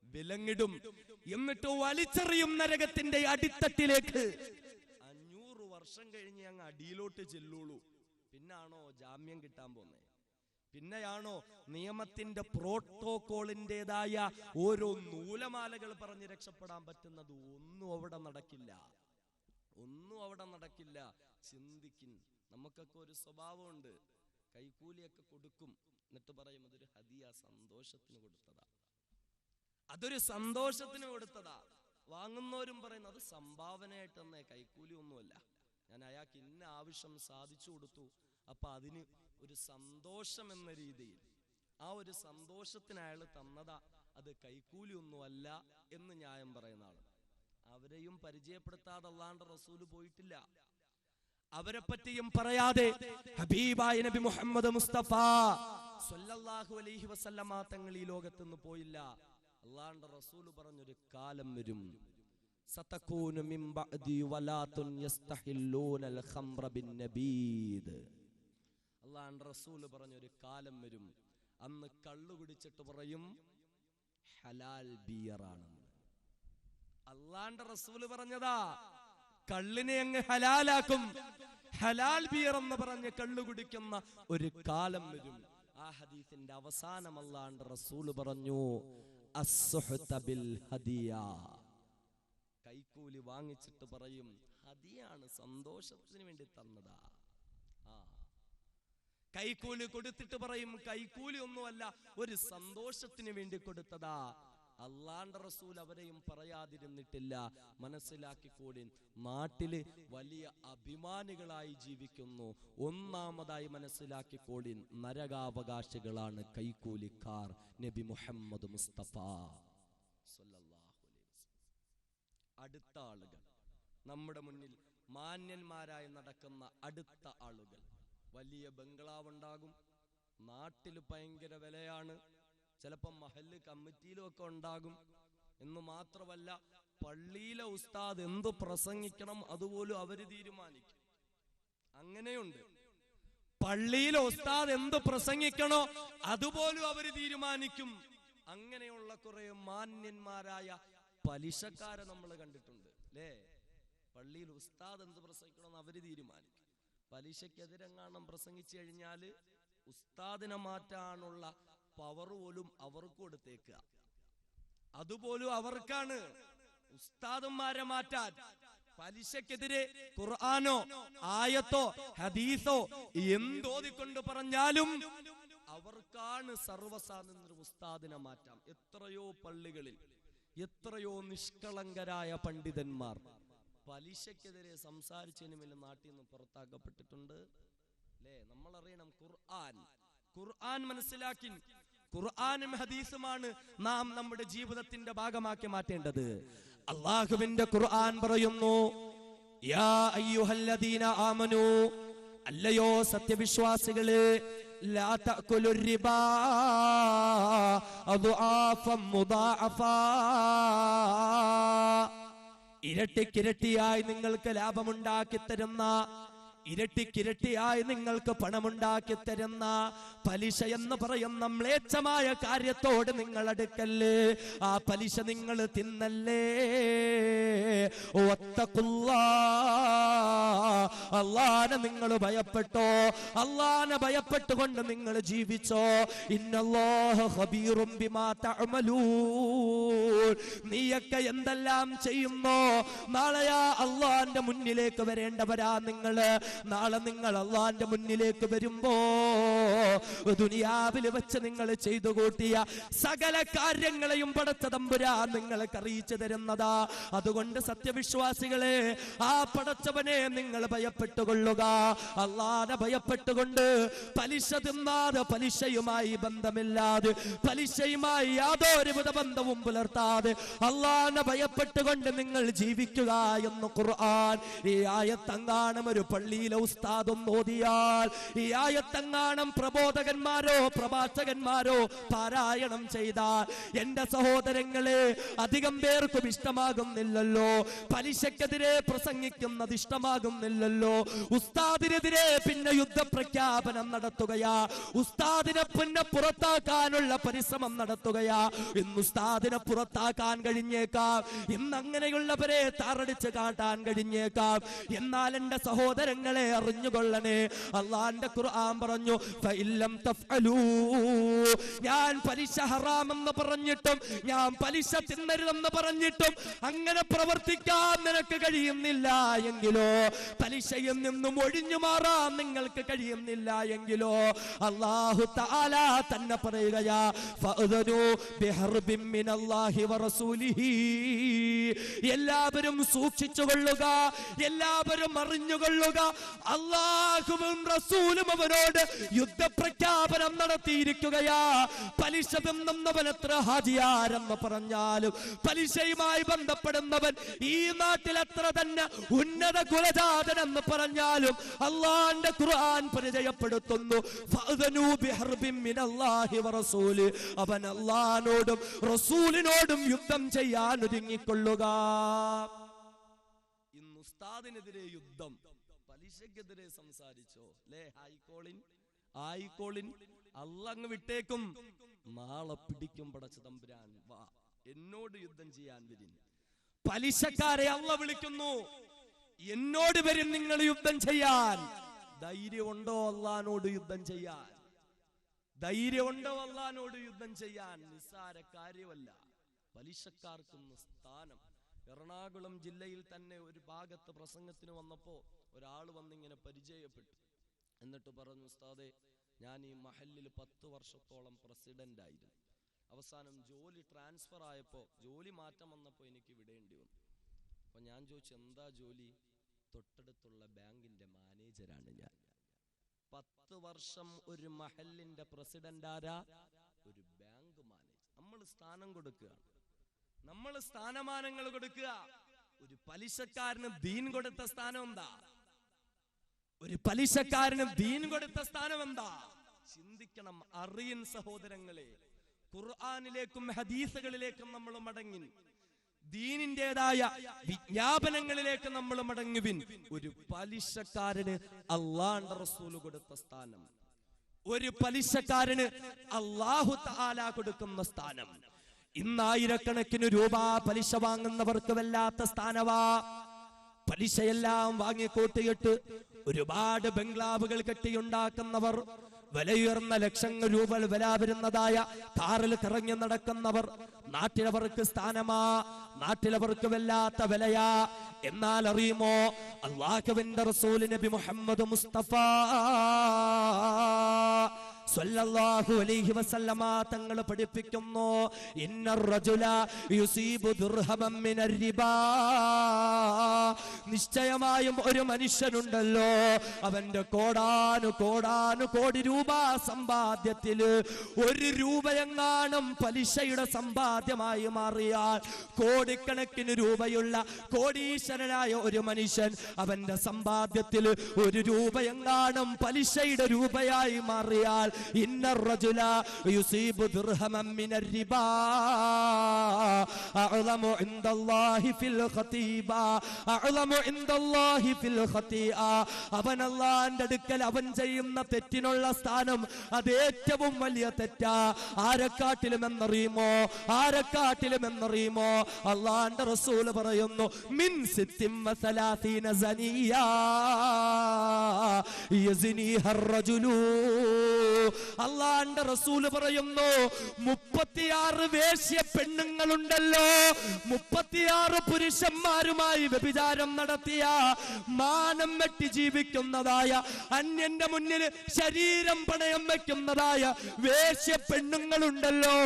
വിലങ്ങിടും, എന്നിട്ട് വലിച്ചെറിയും നരകത്തിന്റെ അടിത്തട്ടിലേക്ക്. 500 വർഷം കഴിഞ്ഞ് അങ്ങ് അടിയിലോട്ട് ചെല്ലുള്ളൂ. പിന്നാണോ ജാമ്യം കിട്ടാൻ പോന്നെ? പിന്നെയാണോ നിയമത്തിന്റെ പ്രോട്ടോകോളിന്റേതായ ഓരോ നൂലമാലകൾ പറഞ്ഞ് രക്ഷപ്പെടാൻ പറ്റുന്നത്? ഒന്നും അവിടെ നടക്കില്ല, ഒന്നും അവിടെ നടക്കില്ല. ചിന്തിക്കിൻ. നമുക്കൊക്കെ ഒരു സ്വഭാവമുണ്ട്, കൈക്കൂലിയൊക്കെ കൊടുക്കും, എന്നിട്ട് പറയും അതൊരു ഹദിയ, സന്തോഷത്തിന് കൊടുത്തതാ, അതൊരു സന്തോഷത്തിന് കൊടുത്തതാ. വാങ്ങുന്നവരും പറയുന്നത് അത് സംഭാവനയായിട്ടെന്നേ, കൈക്കൂലി ഒന്നുമല്ല, ഞാൻ അയാൾക്ക് ഇന്ന ആവശ്യം സാധിച്ചു കൊടുത്തു, അപ്പൊ അതിന് ഒരു സന്തോഷം എന്ന രീതിയിൽ, ആ ഒരു സന്തോഷത്തിന് അയാൾ തന്നതാ, അത് കൈക്കൂലി ഒന്നുമല്ല എന്ന് ന്യായം പറയുന്ന ആള്. അവരെയും പരിചയപ്പെടുത്താതെ അല്ലാഹുവിന്റെ റസൂല് പോയിട്ടില്ല. അവരെ പറ്റിയും പറയാതെ ഹബീബായ നബി മുഹമ്മദ് മുസ്തഫ സ്വല്ലല്ലാഹു അലൈഹി വസല്ലമ തങ്ങൾ ഈ ലോകത്ത് നിന്ന് പോയില്ല. അല്ലാഹുവിന്റെ റസൂല് പറഞ്ഞൊരു കാലം വരും, സതകൂനു മിൻ ബഅദി വലാതുൻ യസ്തഹില്ലൂനൽ ഖംറ ബിൻ നബീദ്. അല്ലാഹുവിന്റെ റസൂല് പറഞ്ഞൊരു കാലം വരും, അന്ന് കള്ളു കുടിച്ചിട്ട് പറയും ഹലാൽ ബിയറാണെന്ന്. അല്ലാഹുവിന്റെ റസൂല് പറഞ്ഞതാ, കള്ളിനെ അങ്ങ് ഹലാലാക്കും, ഹലാൽ ബിയർ എന്ന് പറഞ്ഞ് കള്ളു കുടിക്കുന്ന ഒരു കാലം വരും. ആ ഹദീസിന്റെ അവസാനം അല്ലാഹുവിന്റെ റസൂല് പറഞ്ഞു, അസ്സുഹ്ത ബിൽ ഹദിയ, കൈക്കൂലി വാങ്ങിച്ചിട്ട് പറയും ഹദിയാണ്, സന്തോഷത്തിന് വേണ്ടി തന്നതാ. കൈക്കൂലി കൊടുത്തിട്ട് പറയും കൈക്കൂലി ഒന്നുമല്ല, ഒരു സന്തോഷത്തിന് വേണ്ടി കൊടുത്തതാ. അല്ലാഹുവിന്റെ റസൂൽ അവരെയും പറയാതിരുന്നിട്ടില്ല. മനസ്സിലാക്കിക്കോളി, നാട്ടില് വലിയ അഭിമാനികളായി ജീവിക്കുന്നു. ഒന്നാമതായി മനസ്സിലാക്കിക്കോളി, നരകാവകാശികളാണ് കൈക്കൂലിക്കാർ. നബി മുഹമ്മദ് മുസ്തഫ സ്വല്ലല്ലാഹു അലൈഹി വസല്ലം. അടുത്ത ആളുകൾ, നമ്മുടെ മുന്നിൽ മാന്യന്മാരായി നടക്കുന്ന അടുത്ത ആളുകൾ, വലിയ ബംഗ്ലാവ് ഉണ്ടാകും, നാട്ടിൽ ഭയങ്കര വിലയാണ്, ചിലപ്പോൾ മഹല്ല് കമ്മിറ്റിയിലും ഒക്കെ ഉണ്ടാകും. എന്ന് മാത്രമല്ല, പള്ളിയിലെ ഉസ്താദ് എന്ത് പ്രസംഗിക്കണം അതുപോലും അവര് തീരുമാനിക്കും. അങ്ങനെയുണ്ട്. പള്ളിയിലെ ഉസ്താദ് എന്ത് പ്രസംഗിക്കണോ അതുപോലും അവര് തീരുമാനിക്കും. അങ്ങനെയുള്ള കുറെ മാന്യന്മാരായ പലിശക്കാരെ നമ്മൾ കണ്ടിട്ടുണ്ട്, അല്ലേ? പള്ളിയിൽ ഉസ്താദ് എന്ത് പ്രസംഗിക്കണമെന്ന് അവര് തീരുമാനിക്കും. പലിശക്കെതിരെങ്ങാണം പ്രസംഗിച്ചു കഴിഞ്ഞാല് ഉസ്താദിനെ മാറ്റാനുള്ള പവർ പോലും അവർക്ക് കൊടുത്തേക്കുക. അതുപോലും അവർക്കാണ്, ഉസ്താദന്മാരെ മാറ്റാൻ. പലിശക്കെതിരെ ഖുർആനോ ആയത്തോ ഹദീസോ എന്തോതിക്കൊണ്ട് പറഞ്ഞാലും അവർക്കാണ് സർവ്വസാധാരണ ഉസ്താദിനെ മാറ്റാം. എത്രയോ പള്ളികളിൽ എത്രയോ നിഷ്കളങ്കരായ പണ്ഡിതന്മാർ പലിശക്കെതിരെ സംസാരിച്ചതിന് മേലെ നാട്ടിൽ നിന്ന് പുറത്താക്കപ്പെട്ടിട്ടുണ്ട്, അല്ലേ? നമ്മൾ അറിയണം, ഖുർആൻ മനസ്സിലാക്കി. ഖുർആനും ഹദീസുമാണ് നാം നമ്മുടെ ജീവിതത്തിന്റെ ഭാഗമാക്കി മാറ്റേണ്ടത്. അല്ലാഹുവിന്റെ ഖുർആൻ പറയുന്നു, യാ അയ്യുഹല്ലദീന ആമനൂ, അല്ലയോ സത്യവിശ്വാസികളെ, ലാ തഅകുലുർ റിബാ അദ്ആഫൻ മുദാഅഫാ, ഇരട്ടിക്കിരട്ടിയായി നിങ്ങൾക്ക് ലാഭമുണ്ടാക്കി തരുന്ന, ഇരട്ടിക്കിരട്ടിയായി നിങ്ങൾക്ക് പണമുണ്ടാക്കി തരുന്ന പലിശ എന്ന് പറയുന്ന മ്ലേച്ഛമായ കാര്യത്തോട് നിങ്ങൾ അടുക്കല്ലേ, ആ പലിശ നിങ്ങൾ തിന്നല്ലേ. അല്ലാഹനെ നിങ്ങൾ ഭയപ്പെട്ടോ, അല്ലാഹനെ ഭയപ്പെട്ടുകൊണ്ട് നിങ്ങൾ ജീവിച്ചോ. ഇന്നല്ലാഹ ഖബീറും ബിമാ തഅമലൂൻ, നീയൊക്കെ എന്തെല്ലാം ചെയ്യുന്നോ നാളെയാ അല്ലാഹന്റെ മുന്നിലേക്ക് വരേണ്ടവരാ നിങ്ങള്. നാളെ നിങ്ങൾ അല്ലാഹന്റെ മുന്നിലേക്ക് വരുമ്പോ ദുനിയാവിൽ വെച്ച് നിങ്ങൾ ചെയ്തു കൂട്ടിയ സകല കാര്യങ്ങളെയും പടച്ച തമ്പുരാൻ നിങ്ങൾക്ക് അറിയിച്ചു തരുന്നതാ. അതുകൊണ്ട് സത്യവിശ്വാസികളെ, ആ പടച്ചവനെ നിങ്ങൾ ഭയപ്പെട്ടുകൊള്ളുക. അല്ലാഹനെ ഭയപ്പെട്ടുകൊണ്ട് പലിശ തിന്നാതെ, പലിശയുമായി ബന്ധമില്ലാതെ, പലിശയുമായി യാതൊരുവിധ ബന്ധവും പുലർത്താതെ അല്ലാഹനെ ഭയപ്പെട്ടുകൊണ്ട് നിങ്ങൾ ജീവിക്കുക എന്ന് ഖുർആൻ ഈ ആയത്തങ്ങാണം ഒരു പള്ളിയിലെ ഉസ്താദും ഓതിയാൽ, ഈ ആയത്തങ്ങാണം പ്രബോധകന്മാരോ പ്രഭാഷകന്മാരോ പാരായണം ചെയ്താൽ, എന്റെ സഹോദരങ്ങളെ, അധികം പേർക്കും ഇഷ്ടമാകുന്നില്ലല്ലോ. പലിശക്കെതിരെ പ്രസംഗിക്കുന്നത് ഇഷ്ടമാകുന്നില്ലല്ലോ. ഉസ്താദിനെതിരെ പിന്നെ യുദ്ധപ്രഖ്യാപനം നടത്തുകയാ, ഉസ്താദിനെ പിന്നെ പുറത്താക്കാനുള്ള പരിശ്രമം നടത്തുകയാ. ഇന്ന് ഉസ്താദിനെ പുറത്താക്കാൻ കഴിഞ്ഞേക്കാം, ഇന്ന് അങ്ങനെയുള്ളവരെ താറടിച്ച് കാട്ടാൻ കഴിഞ്ഞേക്കാം. എന്നാൽ എന്റെ സഹോദരങ്ങളെ അറിഞ്ഞുകൊള്ളണേ, അല്ലാഹുവിന്റെ ഖുർആൻ പറഞ്ഞു, ഫഇല്ലം തഫ്അലൂ, ഞാൻ പലിശ ഹറാമെന്ന് പറഞ്ഞിട്ടും, ഞാൻ പലിശ തിന്നരുതെന്ന് പറഞ്ഞിട്ടും അങ്ങനെ പ്രവർത്തിക്കാൻ നിനക്ക് കഴിയുന്നില്ല എങ്കിലോ, പലിശയിൽ നിന്നും ഒഴിഞ്ഞു മാറാൻ നിങ്ങൾക്ക് കഴിയുന്നില്ല എങ്കിലോ, അല്ലാഹു തആല തന്നെ പറയുകയാ, ഫഅദനു ബിഹർബിൻ മിനല്ലാഹി വറസൂലിഹി, എല്ലാവരും സൂക്ഷിച്ചുകൊള്ളുക, എല്ലാവരും അറിഞ്ഞുകൊള്ളുക, അല്ലാഹുവും റസൂലും അവനോട് യുദ്ധപ്രഖ്യാപനം നടത്തിയിരിക്കുകയാ. പലിശ തിന്നുന്നവൻ എത്ര ഹാജിയാരെന്ന് പറഞ്ഞാലും, പലിശയുമായി ബന്ധപ്പെടുന്നവൻ ഈ നാട്ടിൽ എത്ര തന്നെ ഉന്നത കുലജാതൻ എന്ന് പറഞ്ഞാലും, അല്ലാഹുവിന്റെ ഖുർആൻ പരിചയപ്പെടുത്തുന്നു, ഫഅദനു ബിഹർബിൻ മിനല്ലാഹി വറസൂലി, അവൻ അല്ലാഹുവിനോടും റസൂലിനോടും യുദ്ധം ചെയ്യാൻ ഒരുങ്ങിക്കൊള്ളുക. ഇന്ന് ഉസ്താദിനെതിരെ യുദ്ധം, പലിശക്കെതിരെ സംസാരിച്ചോ അല്ലേ? ആയിക്കോളിൻ, അള്ളങ്ങ് വിട്ടേക്കും, നാളെ പിടിക്കും പടച്ച തമ്പുരാൻ. വാ, എന്നോട് യുദ്ധം ചെയ്യാൻ വരും. പലിശക്കാരെ അള്ള വിളിക്കുന്നു, എന്നോട് വരും നിങ്ങൾ യുദ്ധം ചെയ്യാൻ. ധൈര്യമുണ്ടോ അള്ളാനോട് യുദ്ധം ചെയ്യാൻ? ധൈര്യമുണ്ടോ അള്ളാനോട് യുദ്ധം ചെയ്യാൻ? നിസ്സാര കാര്യമല്ല. പലിശക്കാർക്കുന്ന സ്ഥാനം. എറണാകുളം ജില്ലയിൽ തന്നെ ഒരു ഭാഗത്ത് പ്രസംഗത്തിന് വന്നപ്പോ ഒരാൾ വന്നിങ്ങനെ പരിചയപ്പെട്ടു. എന്നിട്ട് പറഞ്ഞു, ഉസ്താദേ, ഞാൻ ഈ മഹല്ലിൽ 10 വർഷത്തോളം പ്രസിഡന്റ് ആയിരുന്നു. അവസാനം ജോലി ട്രാൻസ്ഫർ ആയപ്പോ, ജോലി മാറ്റം വന്നപ്പോ എനിക്ക് വിടേണ്ടി വന്നു. അപ്പൊ ഞാൻ ചോദിച്ചു, എന്താ ജോലി? തൊട്ടടുത്തുള്ള ബാങ്കിന്റെ മാനേജരാണ് ഞാൻ. 10 വർഷം ഒരു മഹല്ലിന്റെ പ്രസിഡന്റ് ആരാ? ഒരു ബാങ്ക് മാനേജർ. നമ്മൾ സ്ഥാനം കൊടുക്കുകയാണ്, നമ്മൾ സ്ഥാനമാനങ്ങൾ കൊടുക്കുക. ഒരു പലിശക്കാരന് ദീൻ കൊടുത്ത സ്ഥാനം എന്താ? ഒരു പലിശക്കാരന് ദീൻ കൊടുത്ത സ്ഥാനം എന്താ? ചിന്തിക്കണം, അറിയൻ സഹോദരങ്ങളെ. ഖുർആനിലേക്കും ഹദീസുകളിലേക്കും നമ്മൾ മടങ്ങി, ദീനിന്റേതായ വിജ്ഞാപനങ്ങളിലേക്ക് നമ്മൾ മടങ്ങുവിൻ. ഒരു പലിശക്കാരന് അല്ലാഹുവിന്റെ റസൂൽ കൊടുത്ത സ്ഥാനം, ഒരു പലിശക്കാരന് അല്ലാഹു തആല കൊടുക്കുന്ന സ്ഥാനം. ഇന്ന് ആയിരക്കണക്കിന് രൂപ പലിശ വാങ്ങുന്നവർക്ക് വല്ലാത്ത സ്ഥാനവാ. പലിശയെല്ലാം വാങ്ങിക്കൂട്ടിയിട്ട് ഒരുപാട് ബംഗ്ലാവുകൾ കെട്ടിയുണ്ടാക്കുന്നവർ, വിലയുയർന്ന ലക്ഷങ്ങൾ രൂപ വില വരുന്നതായ കാറിൽ കറങ്ങി നടക്കുന്നവർ, നാട്ടിലവർക്ക് സ്ഥാനമാ, നാട്ടിലവർക്ക് വല്ലാത്ത വിലയാ. എന്നാൽ അറിയുമോ, അല്ലാഹുവിന്റെ റസൂൽ നബി മുഹമ്മദ് മുസ്തഫ സ്വല്ലല്ലാഹു അലൈഹി വസല്ലമ തങ്ങൾ പഠിപ്പിക്കുന്നു, ഇന്നർ റജുല യുസീബു ദിർഹമൻ മിനർ റിബാ, നിശ്ചയമായും ഒരു മനുഷ്യനുണ്ടല്ലോ, അവന്റെ കോടാനു കോടി രൂപ സമ്പാദ്യത്തില് ഒരു രൂപയെങ്ങാനും പലിശയുടെ സമ്പാദ്യമായി മാറിയാൽ, കോടിക്കണക്കിന് രൂപയുള്ള കോടീശ്വരനായ ഒരു മനുഷ്യൻ അവന്റെ സമ്പാദ്യത്തിൽ ഒരു രൂപയെങ്ങാനും പലിശയുടെ രൂപയായി മാറിയാൽ, ഇന്നർ റജുല യുസീബു ദിർഹമൻ മിനർ റിബാ അഅ്ലമു ഇൻദല്ലാഹി ഫിൽ ഖതീബ അഅ്ലമു ഇൻദല്ലാഹി ഫിൽ ഖതീഅ, അവൻ അല്ലാഹുവിന്റെ അടുക്കൽ അവൻ ചെയ്യുന്ന തെറ്റിനുള്ള സ്ഥാനം അത് ഏറ്റവും വലിയ തെറ്റാ. ആരെക്കാട്ടിലും എന്നറിയുമോ? അല്ലാഹുവിന്റെ റസൂൽ പറയുന്നു, മിൻ സിത്തിൻ വസലാസീന സനിയ യസ്നിഹർ റജുലു. അല്ലാഹുവിന്റെ റസൂൽ പറയുന്നു, 36 വേശ്യ പെണ്ണുങ്ങളുണ്ടല്ലോ, 36 പുരുഷന്മാരുമായി വ്യഭിചാരം നടത്തിയ, മാനം വെട്ടി ജീവിക്കുന്നതായ, അന്യന്റെ മുന്നിൽ ശരീരം പണയം വെക്കുന്നതായ വേശ്യ പെണ്ണുങ്ങളുണ്ടല്ലോ,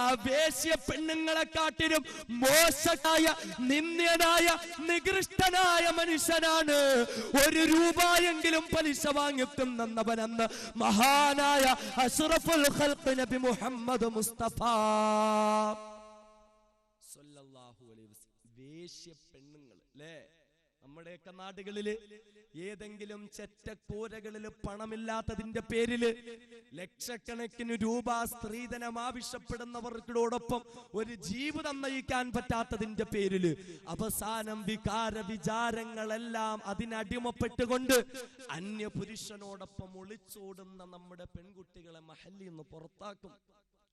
ആ വേശ്യ പെണ്ണുങ്ങളെക്കാട്ടിലും മോശമായ, നിന്ദ്യനായ, നികൃഷ്ടനായ മനുഷ്യനാണ് ഒരു രൂപയെങ്കിലും പലിശ വാങ്ങിത്തുന്നവനെന്ന് മഹാനായ അഷ്റഫുൽ ഖൽഖ് നബി മുഹമ്മദ് മുസ്തഫ സ്വല്ലല്ലാഹു അലൈഹി വസല്ലം. വേശ്യ പെണ്ണുങ്ങൾ അല്ലേ? നമ്മുടെയൊക്കെ നാടുകളില് ഏതെങ്കിലും ചെറ്റക്കൂരകളില് പണമില്ലാത്തതിന്റെ പേരില് ലക്ഷക്കണക്കിന് രൂപ സ്ത്രീധനം ആവശ്യപ്പെടുന്നവർക്കോടൊപ്പം ഒരു ജീവിതം നയിക്കാൻ പറ്റാത്തതിന്റെ പേരില് അവസാനം വികാര വിചാരങ്ങളെല്ലാം അതിനടിമപ്പെട്ടുകൊണ്ട് അന്യ പുരുഷനോടൊപ്പം ഒളിച്ചോടുന്ന നമ്മുടെ പെൺകുട്ടികളെ മഹല്ലിൽ നിന്ന് പുറത്താക്കും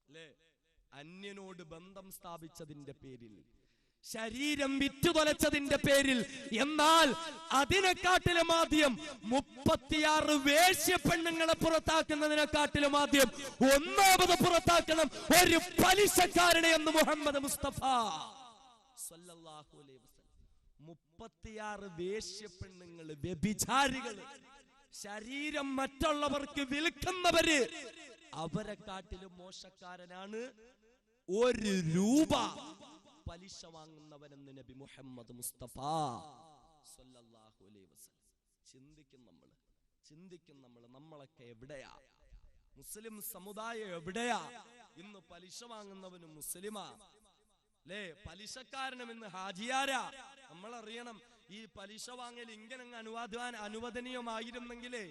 അല്ലേ? അന്യനോട് ബന്ധം സ്ഥാപിച്ചതിന്റെ പേരിൽ, ശരീരം വിറ്റുതൊലച്ചതിന്റെ പേരിൽ. എന്നാൽ അതിനെക്കാട്ടിലും ആദ്യം 36 വേശ്യ പെണ്ണുങ്ങളെ പുറത്താക്കുന്നതിനെക്കാട്ടിലും ആദ്യം ഒന്നാമത് പുറത്താക്കണം ഒരു പലിശക്കാരനെ എന്ന് മുഹമ്മദ് മുസ്തഫ സ്വല്ലല്ലാഹു അലൈഹി വസല്ലം. 36 വേശ്യ പെണ്ണുങ്ങള്, വ്യഭിചാരികള്, ശരീരം മറ്റുള്ളവർക്ക് വിൽക്കുന്നവര്, അവരെക്കാട്ടിലും മോശക്കാരനാണ് ഒരു രൂപ പലിശ വാങ്ങുന്നവനെന്ന് നബി മുഹമ്മദ് മുസ്തഫ സ്വല്ലല്ലാഹു അലൈഹി വസല്ലം. ചിന്തിക്കും നമ്മളൊക്കെ എവിടെയാ? മുസ്ലിം സമുദായം എവിടെയാ? ഇന്ന് പലിശ വാങ്ങുന്നവനും മുസ്ലിമാ അല്ലേ? പലിശക്കാരനും ഇന്ന് ഹാജിയാരാ. നമ്മളറിയണം, ഈ പലിശ വാങ്ങൽ ഇങ്ങനെ അനുവദനീയമായിരുന്നെങ്കിലേ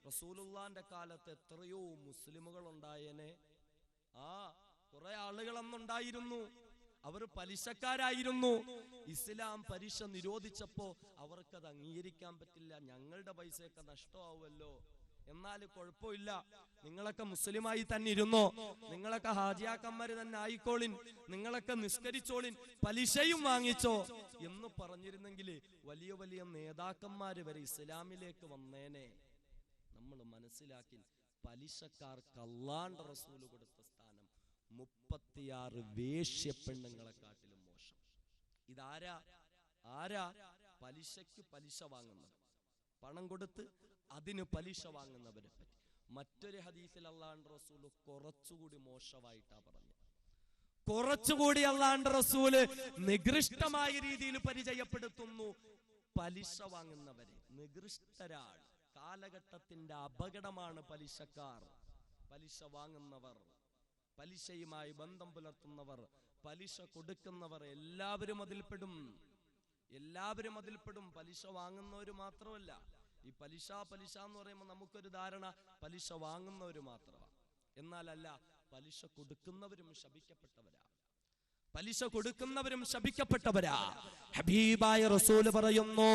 റസൂലുള്ളാന്റെ കാലത്ത് എത്രയോ മുസ്ലിമുകൾ ഉണ്ടായേനെ. കുറെ ആളുകൾ അന്നുണ്ടായിരുന്നു, അവർ പലിശക്കാരായിരുന്നു. ഇസ്ലാം പലിശ നിരോധിച്ചപ്പോ അവർക്കത് അംഗീകരിക്കാൻ പറ്റില്ല. ഞങ്ങളുടെ പൈസയൊക്കെ നഷ്ടമാവുമല്ലോ, എന്നാൽ കുഴപ്പമില്ല, നിങ്ങളൊക്കെ മുസ്ലിമായി തന്നെ ഇരുന്നോ, നിങ്ങളൊക്കെ ഹാജിയാക്കന്മാര് തന്നെ ആയിക്കോളിൻ, നിങ്ങളൊക്കെ നിസ്കരിച്ചോളിൻ, പലിശയും വാങ്ങിച്ചോ എന്ന് പറഞ്ഞിരുന്നെങ്കിൽ വലിയ വലിയ നേതാക്കന്മാര് വരെ ഇസ്ലാമിലേക്ക് വന്നേനെ. നമ്മൾ മനസ്സിലാക്കി, പലിശക്കാർക്ക് അല്ലാഹുവിന്റെ റസൂൽ കൊടുത്ത സ്ഥാനം 36 വേശ്യ പെണ്ണുങ്ങളെക്കാട്ടിലും മോശം. ആരാ? പലിശയ്ക്ക് പലിശ വാങ്ങുന്നവർ, പണം കൊടുത്ത് അതിന് പലിശ വാങ്ങുന്നവരെ പറ്റി മറ്റൊരു ഹദീസിൽ അല്ലാഹുവിന്റെ റസൂൽ കുറച്ചുകൂടി മോശമായിട്ടാ പറഞ്ഞത്. കുറച്ചുകൂടി അല്ലാഹുവിന്റെ റസൂല് നികൃഷ്ടമായ രീതിയിൽ പരിചയപ്പെടുത്തുന്നു പലിശ വാങ്ങുന്നവരെ. നികൃഷ്ടരാണ്, കാലഘട്ടത്തിന്റെ അപകടമാണ് പലിശക്കാർ, പലിശ വാങ്ങുന്നവർ, പലിശയുമായി ബന്ധം പുലർത്തുന്നവർ, പലിശ കൊടുക്കുന്നവർ, എല്ലാവരും അതിൽപ്പെടും. പലിശ വാങ്ങുന്നവര് മാത്രമല്ല. ഈ പലിശ എന്ന് പറയുമ്പോൾ നമുക്കൊരു ധാരണ പലിശ വാങ്ങുന്നവര് മാത്രമാണ്. എന്നാലല്ല, പലിശ കൊടുക്കുന്നവരും ശപിക്കപ്പെട്ടവരാ. ഹബീബായ റസൂൽ പറയുന്നു,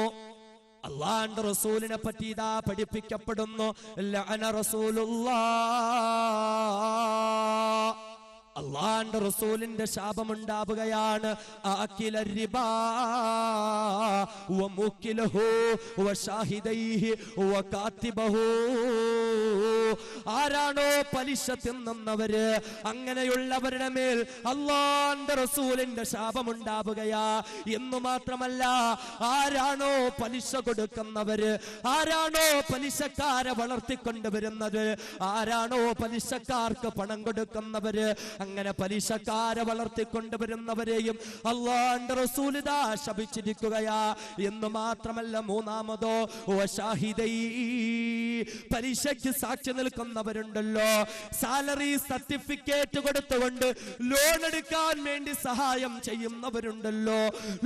അല്ലാഹുവിന്റെ റസൂലിനെ പറ്റി ഇതാ പഠിപ്പിക്കപ്പെടുന്നു, ലഅന റസൂലുള്ളാഹ്, അള്ളാന്റെ റസൂലിന്റെ ശാപമുണ്ടാവുകയാണ്. ആകില റിബാ വമുകിലഹു വശാഹിദൈഹി വകാതിബഹു. ആരാണോ പലിശ തിന്നുന്നവര്, അങ്ങനെയുള്ളവരുടെ മേൽ അള്ളാന്റെ റസൂലിന്റെ ശാപമുണ്ടാവുകയാ. എന്നു മാത്രമല്ല, ആരാണോ പലിശ കൊടുക്കുന്നവര്, ആരാണോ പലിശക്കാരെ വളർത്തിക്കൊണ്ടുവരുന്നത്, ആരാണോ പലിശക്കാർക്ക് പണം കൊടുക്കുന്നവര്, അങ്ങനെ പലിശക്കാരെ വളർത്തിക്കൊണ്ടുവരുന്നവരെയും അല്ലാഹുവിന്റെ റസൂൽ ദാ ശപിച്ചിരിക്കുകയാ. എന്ന് മാത്രമല്ല, മൂന്നാമതോ വശാഹിദൈ, പലിശയ്ക്ക് സാക്ഷി നിൽക്കുന്നവരുണ്ടല്ലോ, സാലറി സർട്ടിഫിക്കറ്റ് കൊടുത്തുകൊണ്ട് ലോൺ എടുക്കാൻ വേണ്ടി സഹായം ചെയ്യുന്നവരുണ്ടല്ലോ,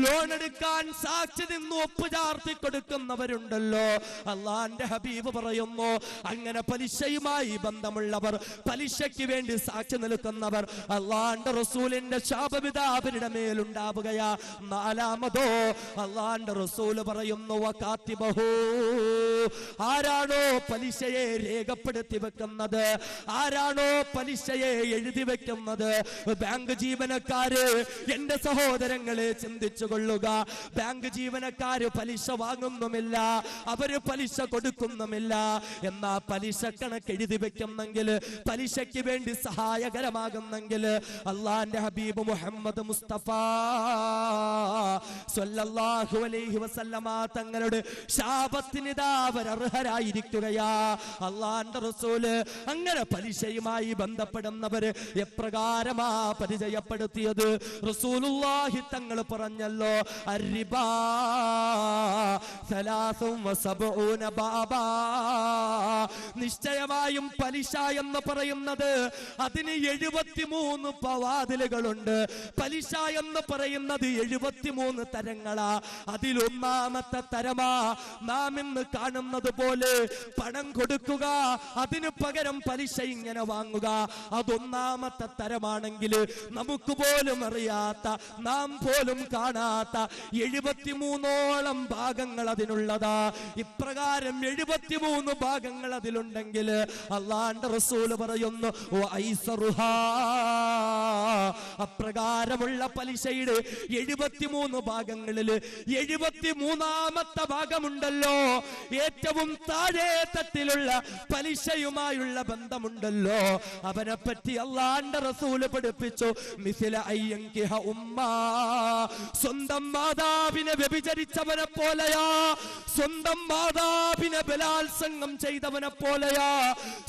ലോൺ എടുക്കാൻ സാക്ഷി നിന്ന് ഒപ്പുചാർത്തി കൊടുക്കുന്നവരുണ്ടല്ലോ. അള്ളാന്റെ ഹബീബ് പറയുന്നു, അങ്ങനെ പലിശയുമായി ബന്ധമുള്ളവർ, പലിശയ്ക്ക് വേണ്ടി സാക്ഷി നിൽക്കുന്നവർ, അള്ളാന്റെ റസൂലിന്റെ ശാപവിധ അവരുടെ മേലുണ്ടാവുകയാ. നാലാമതോ അള്ളാന്റെ റസൂല് പറയുന്നു, വകാതിബഹു, ആരാണോ പലിശയെ രേഖപ്പെടുത്തി വെക്കുന്നത്, ആരാണോ പലിശയെ എഴുതി വെക്കുന്നത്. ബാങ്ക് ജീവനക്കാര്, എന്റെ സഹോദരങ്ങളെ ചിന്തിച്ചു കൊള്ളുക, ബാങ്ക് ജീവനക്കാര് പലിശ വാങ്ങുന്നുമില്ല, അവര് പലിശ കൊടുക്കുന്നുമില്ല. എന്നാ പലിശ കണക്ക് എഴുതി വെക്കുന്നെങ്കിൽ, പലിശയ്ക്ക് വേണ്ടി സഹായകരമാകുന്നെങ്കിൽ, അള്ളാന്റെ ഹബീബ് മുഹമ്മദ് മുസ്തഫ സ്വല്ലല്ലാഹു അലൈഹി വസല്ലമ തങ്ങളുടെ ശാപത്തിനിതാ അവർ അർഹരായിരിക്കുകയാ. അള്ളാന്റെ റസൂല് അങ്ങനെ പലിശയുമായി ബന്ധപ്പെടുന്നവര് എപ്രകാരമാ പരിചയപ്പെടുത്തിയത്? റസൂലുള്ളാഹി തങ്ങൾ പറഞ്ഞല്ലോ, അർരിബാ 73 ബാബാ, നിശ്ചയമായും പലിശ എന്ന് പറയുന്നത് അതിന് 73 പവാതിലുകളുണ്ട്. പലിശ എന്ന് പറയുന്നത് 73 തരങ്ങളാ. അതിലൊന്നാമത്തെ തരമാ നാം ഇന്ന് കാണുന്നത് പോലെ പണം കൊടുക്കുക, അതിനു പകരം പലിശ ഇങ്ങനെ വാങ്ങുക. അതൊന്നാമത്തെ തരമാണെങ്കിൽ, നമുക്ക് പോലും അറിയാത്ത, നാം പോലും കാണാത്ത 73ഓളം ഭാഗങ്ങൾ അതിനുള്ളതാ. ഇപ്രകാരം 73 ഭാഗങ്ങൾ അതിലുണ്ടെങ്കിൽ അള്ളാന്റെ റസൂല് പറയുന്നു, അപ്രകാരമുള്ള പലിശയുടെ 73 ഭാഗങ്ങളിൽ 73ാമത്തെ ഭാഗമുണ്ടല്ലോ, ഏറ്റവും താഴെ തട്ടിലുള്ള പലിശയുമായുള്ള ബന്ധമുണ്ടല്ലോ, അവനെ പറ്റി അള്ളാന്റെ റസൂല് പഠിപ്പിച്ചു, മിസ്ല അയ്യൻകിഹ ഉമ്മാ, സ്വന്തം മാതാവിനെ വ്യഭിചരിച്ചവനെ പോലെയാ, സ്വന്തം മാതാവിനെ ബലാത്സംഗം ചെയ്തവനെ പോലെയാ,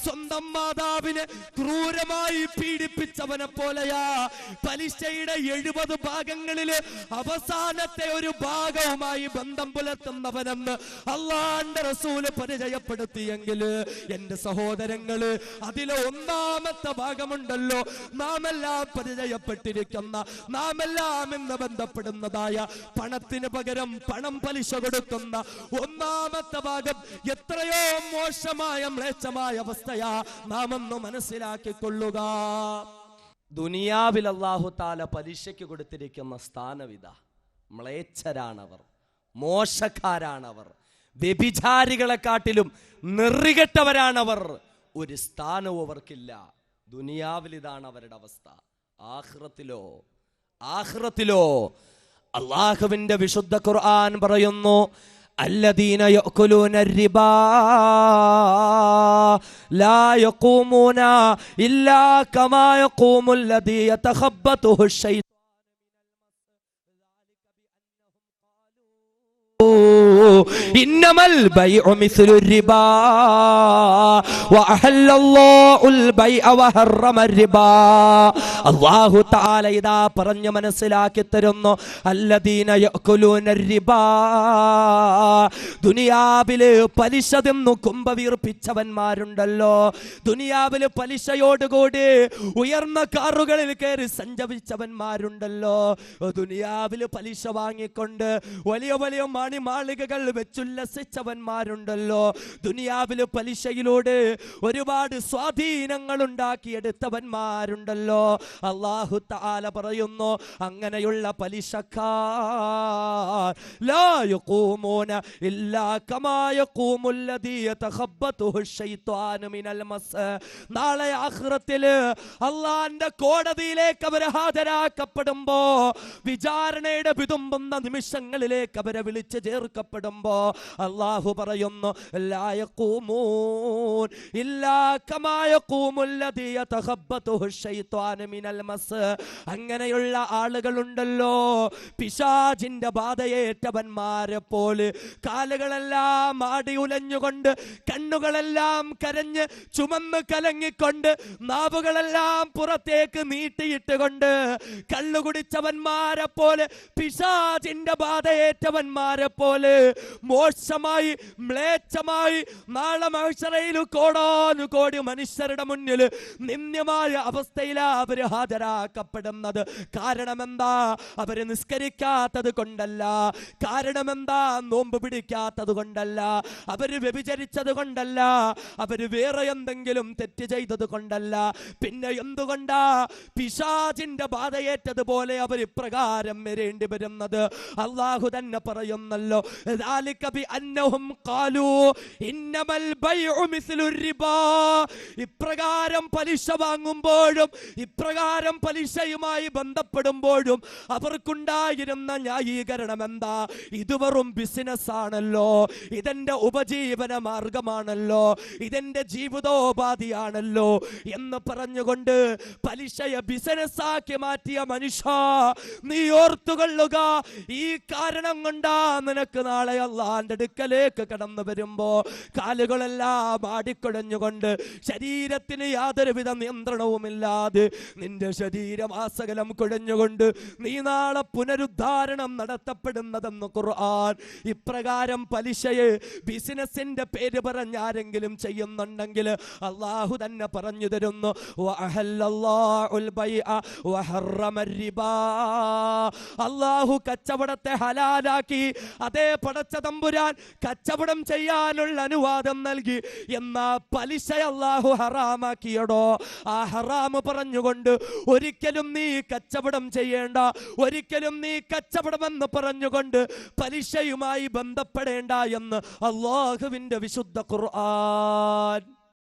സ്വന്തം മാതാവിനെ ക്രൂരമായി പീഡിപ്പിച്ചവനെ പോലെയാ. പലിശയുടെ 70 ഭാഗങ്ങളില് അവസാനത്തെ ഒരു ഭാഗവുമായി ബന്ധം പുലർത്തുന്നവനെന്ന് അള്ളാന്റെ റസൂല് പരിചയപ്പെടുത്തിയെങ്കിൽ, എന്റെ സഹോദരങ്ങള്, അതിലെ ഒന്നാമത്തെ ഭാഗമുണ്ടല്ലോ, നാമെല്ലാം പരിചയപ്പെട്ടിരിക്കുന്ന, നാമെല്ലാം ഇന്ന് ബന്ധപ്പെടുന്നതായ പണത്തിന് പകരം പണം പലിശ കൊടുക്കുന്ന ഒന്നാമത്തെ ഭാഗം എത്രയോ മോശമായ മ്ലേച്ഛമായ അവസ്ഥയാ. നാം ഒന്ന് മനസ്സിലാക്കിക്കൊള്ളുക. ദുനിയാവിൽ അല്ലാഹു തആല പലിശയ്ക്ക് കൊടുത്തിരിക്കുന്ന സ്ഥാനവിധ, മ്ലേച്ഛരാണവർ, മോശക്കാരാണവർ, വ്യഭിചാരികളെക്കാട്ടിലും നെറികെട്ടവരാണവർ. ഒരു സ്ഥാനവും അവർക്കില്ല. ദുനിയാവിൽ ഇതാണ് അവരുടെ അവസ്ഥ. ആഖിറത്തിലോ അല്ലാഹുവിന്റെ വിശുദ്ധ ഖുർആൻ പറയുന്നു, الذين يأكلون الربا لا يقومون إلا كما يقوم الذي يتخبطه الشيطان إنما البيع مثل الربا وأحل الله البيع وحرم الربا. അല്ലാഹു തആല ഇതാ പറഞ്ഞു മനസ്സിലാക്കി തരുന്നു, അല്ലദീന യഅകുലൂന റിബാ, ദുനിയാവില് പലിശ തിന്നു കുംഭവീർപ്പിച്ചവന്മാരുണ്ടല്ലോ, ദുനിയാവില് പലിശയോടുകൂടി ഉയർന്ന കാറുകളിൽ കയറി സഞ്ചരിച്ചവന്മാരുണ്ടല്ലോ, ദുനിയാവില് പലിശ വാങ്ങിക്കൊണ്ട് വലിയ വലിയ മാളികകൾ ആളുകൾ വെച്ചുല്ലസിച്ചവന്മാരുണ്ടല്ലോ, ദുനിയാവില് പലിശയിലൂടെ ഒരുപാട് സ്വാധീനങ്ങൾ ഉണ്ടാക്കിയെടുത്തവന്മാരുണ്ടല്ലോ. അല്ലാഹു തആല പറയുന്നു, അങ്ങനെയുള്ള പലിശക്കാർ ലാ യഖൂമൂന ഇല്ലാ കമാ യഖൂമുൽ ലദീ യതഖബ്ബതുഹു ശൈത്വാനു മിനൽ മസ്. നാളെ ആഖിറത്തില് അല്ലാഹുവിന്റെ കോടതിയിലേക്ക് അവർ ഹാജരാക്കപ്പെടുമ്പോ, വിചാരണയുടെ വിതുമ്പുന്ന നിമിഷങ്ങളിലേക്ക് അവരെ വിളിച്ചു ചേർക്കപ്പെടുമ്പോ അല്ലാഹു പറയുന്നു, ലാ യഖൂമൂൻ ഇല്ലാ കമാ യഖൂമുൽ ലദീ യതഖബ്ബതുഹു ശൈത്വാനു മിനൽ മസ്. അങ്ങനെയുള്ള ആളുകളുണ്ടല്ലോ, പിശാചിന്റെ ബാധയേറ്റവന്മാരെ പോലെ കാലുകളെല്ലാം ആടി ഉലഞ്ഞുകൊണ്ട്, കണ്ണുകളെല്ലാം കരഞ്ഞ് ചുമന്ന് കലങ്ങിക്കൊണ്ട്, നാവുകളെല്ലാം പുറത്തേക്ക് നീട്ടിയിട്ടുകൊണ്ട്, കള്ളുകുടിച്ചവന്മാരെ പോലെ, പിശാചിന്റെ ബാധയേറ്റവന്മാരെ പോലെ മോശമായി മ്ലേച്ഛമായി നാളെ മഹ്ശറയിൽ കോടാനുകോടി മനുഷ്യരുടെ മുന്നിൽ നിന്ദ്യമായ അവസ്ഥയിലാ അവര് ഹാജരാക്കപ്പെടുന്നത്. കാരണമെന്താ? അവര് നിസ്കരിക്കാത്തത് കൊണ്ടല്ല, കാരണമെന്താ? നോമ്പ് പിടിക്കാത്തത് കൊണ്ടല്ല, അവര് വ്യഭിചരിച്ചത് കൊണ്ടല്ല, അവര് വേറെ എന്തെങ്കിലും തെറ്റ് ചെയ്തത് കൊണ്ടല്ല. പിന്നെ എന്തുകൊണ്ടാ? പിശാചിന്റെ ബാധയേറ്റതുപോലെ അവർ ഇപ്രകാരം വരേണ്ടി വരുന്നത്. അല്ലാഹു തന്നെ പറയുന്നല്ലോ, ذلك بأنهم قالوا إنما البيع مثل الربا. ഇപ്രകാരം പലിശ വാങ്ങുമ്പോഴും ഇപ്രകാരം പലിശയുമായി ബന്ധപ്പെടുമ്പോഴും അവർക്കുണ്ടായിരുന്ന ന്യായീകരണം എന്താ? ഇത് വെറും ബിസിനസ് ആണല്ലോ, ഇതെന്റെ ഉപജീവന മാർഗമാണല്ലോ, ഇതെന്റെ ജീവിതോപാധിയാണല്ലോ എന്ന് പറഞ്ഞുകൊണ്ട് പലിശയെ ബിസിനസ് ആക്കി മാറ്റിയ മനുഷ്യ, നീ ഓർത്തുകൊള്ളുക, ഈ കാരണം കൊണ്ടാ നിനക്ക് നാളെ അല്ലാഹുവിന്റെ അടുക്കലേക്ക് കടന്നു വരുമ്പോ കാലുകളെല്ലാം ആടിക്കുഴഞ്ഞുകൊണ്ട്, ശരീരത്തിന് യാതൊരുവിധ നിയന്ത്രണവുമില്ലാതെ നിന്റെ ശരീരമാസകലം കുഴഞ്ഞുകൊണ്ട് നീ നാളെ പുനരുദ്ധാരണം നടത്തപ്പെടുന്നതെന്ന് ഖുർആൻ. ഇപ്രകാരം പലിശയെ ബിസിനസിന്റെ പേര് പറഞ്ഞാരെങ്കിലും ചെയ്യുന്നുണ്ടെങ്കിൽ അല്ലാഹു തന്നെ പറഞ്ഞു തരുന്നു, വഅഹല്ലല്ലാഹുൽ ബൈഅ വഹറമർ റിബാ. അല്ലാഹു കച്ചവടത്തെ ഹലാലാക്കി, അതേ പടച്ച തമ്പുരാൻ കച്ചവടം ചെയ്യാനുള്ള അനുവാദം നൽകി. എന്നാ പലിശ അല്ലാഹു ഹറാമാക്കിയടോ. ആ ഹറാമ് പറഞ്ഞുകൊണ്ട് ഒരിക്കലും നീ കച്ചവടം ചെയ്യേണ്ട, ഒരിക്കലും നീ കച്ചവടമെന്ന് പറഞ്ഞുകൊണ്ട് പലിശയുമായി ബന്ധപ്പെടേണ്ട എന്ന് അല്ലാഹുവിന്റെ വിശുദ്ധ ഖുർആൻ.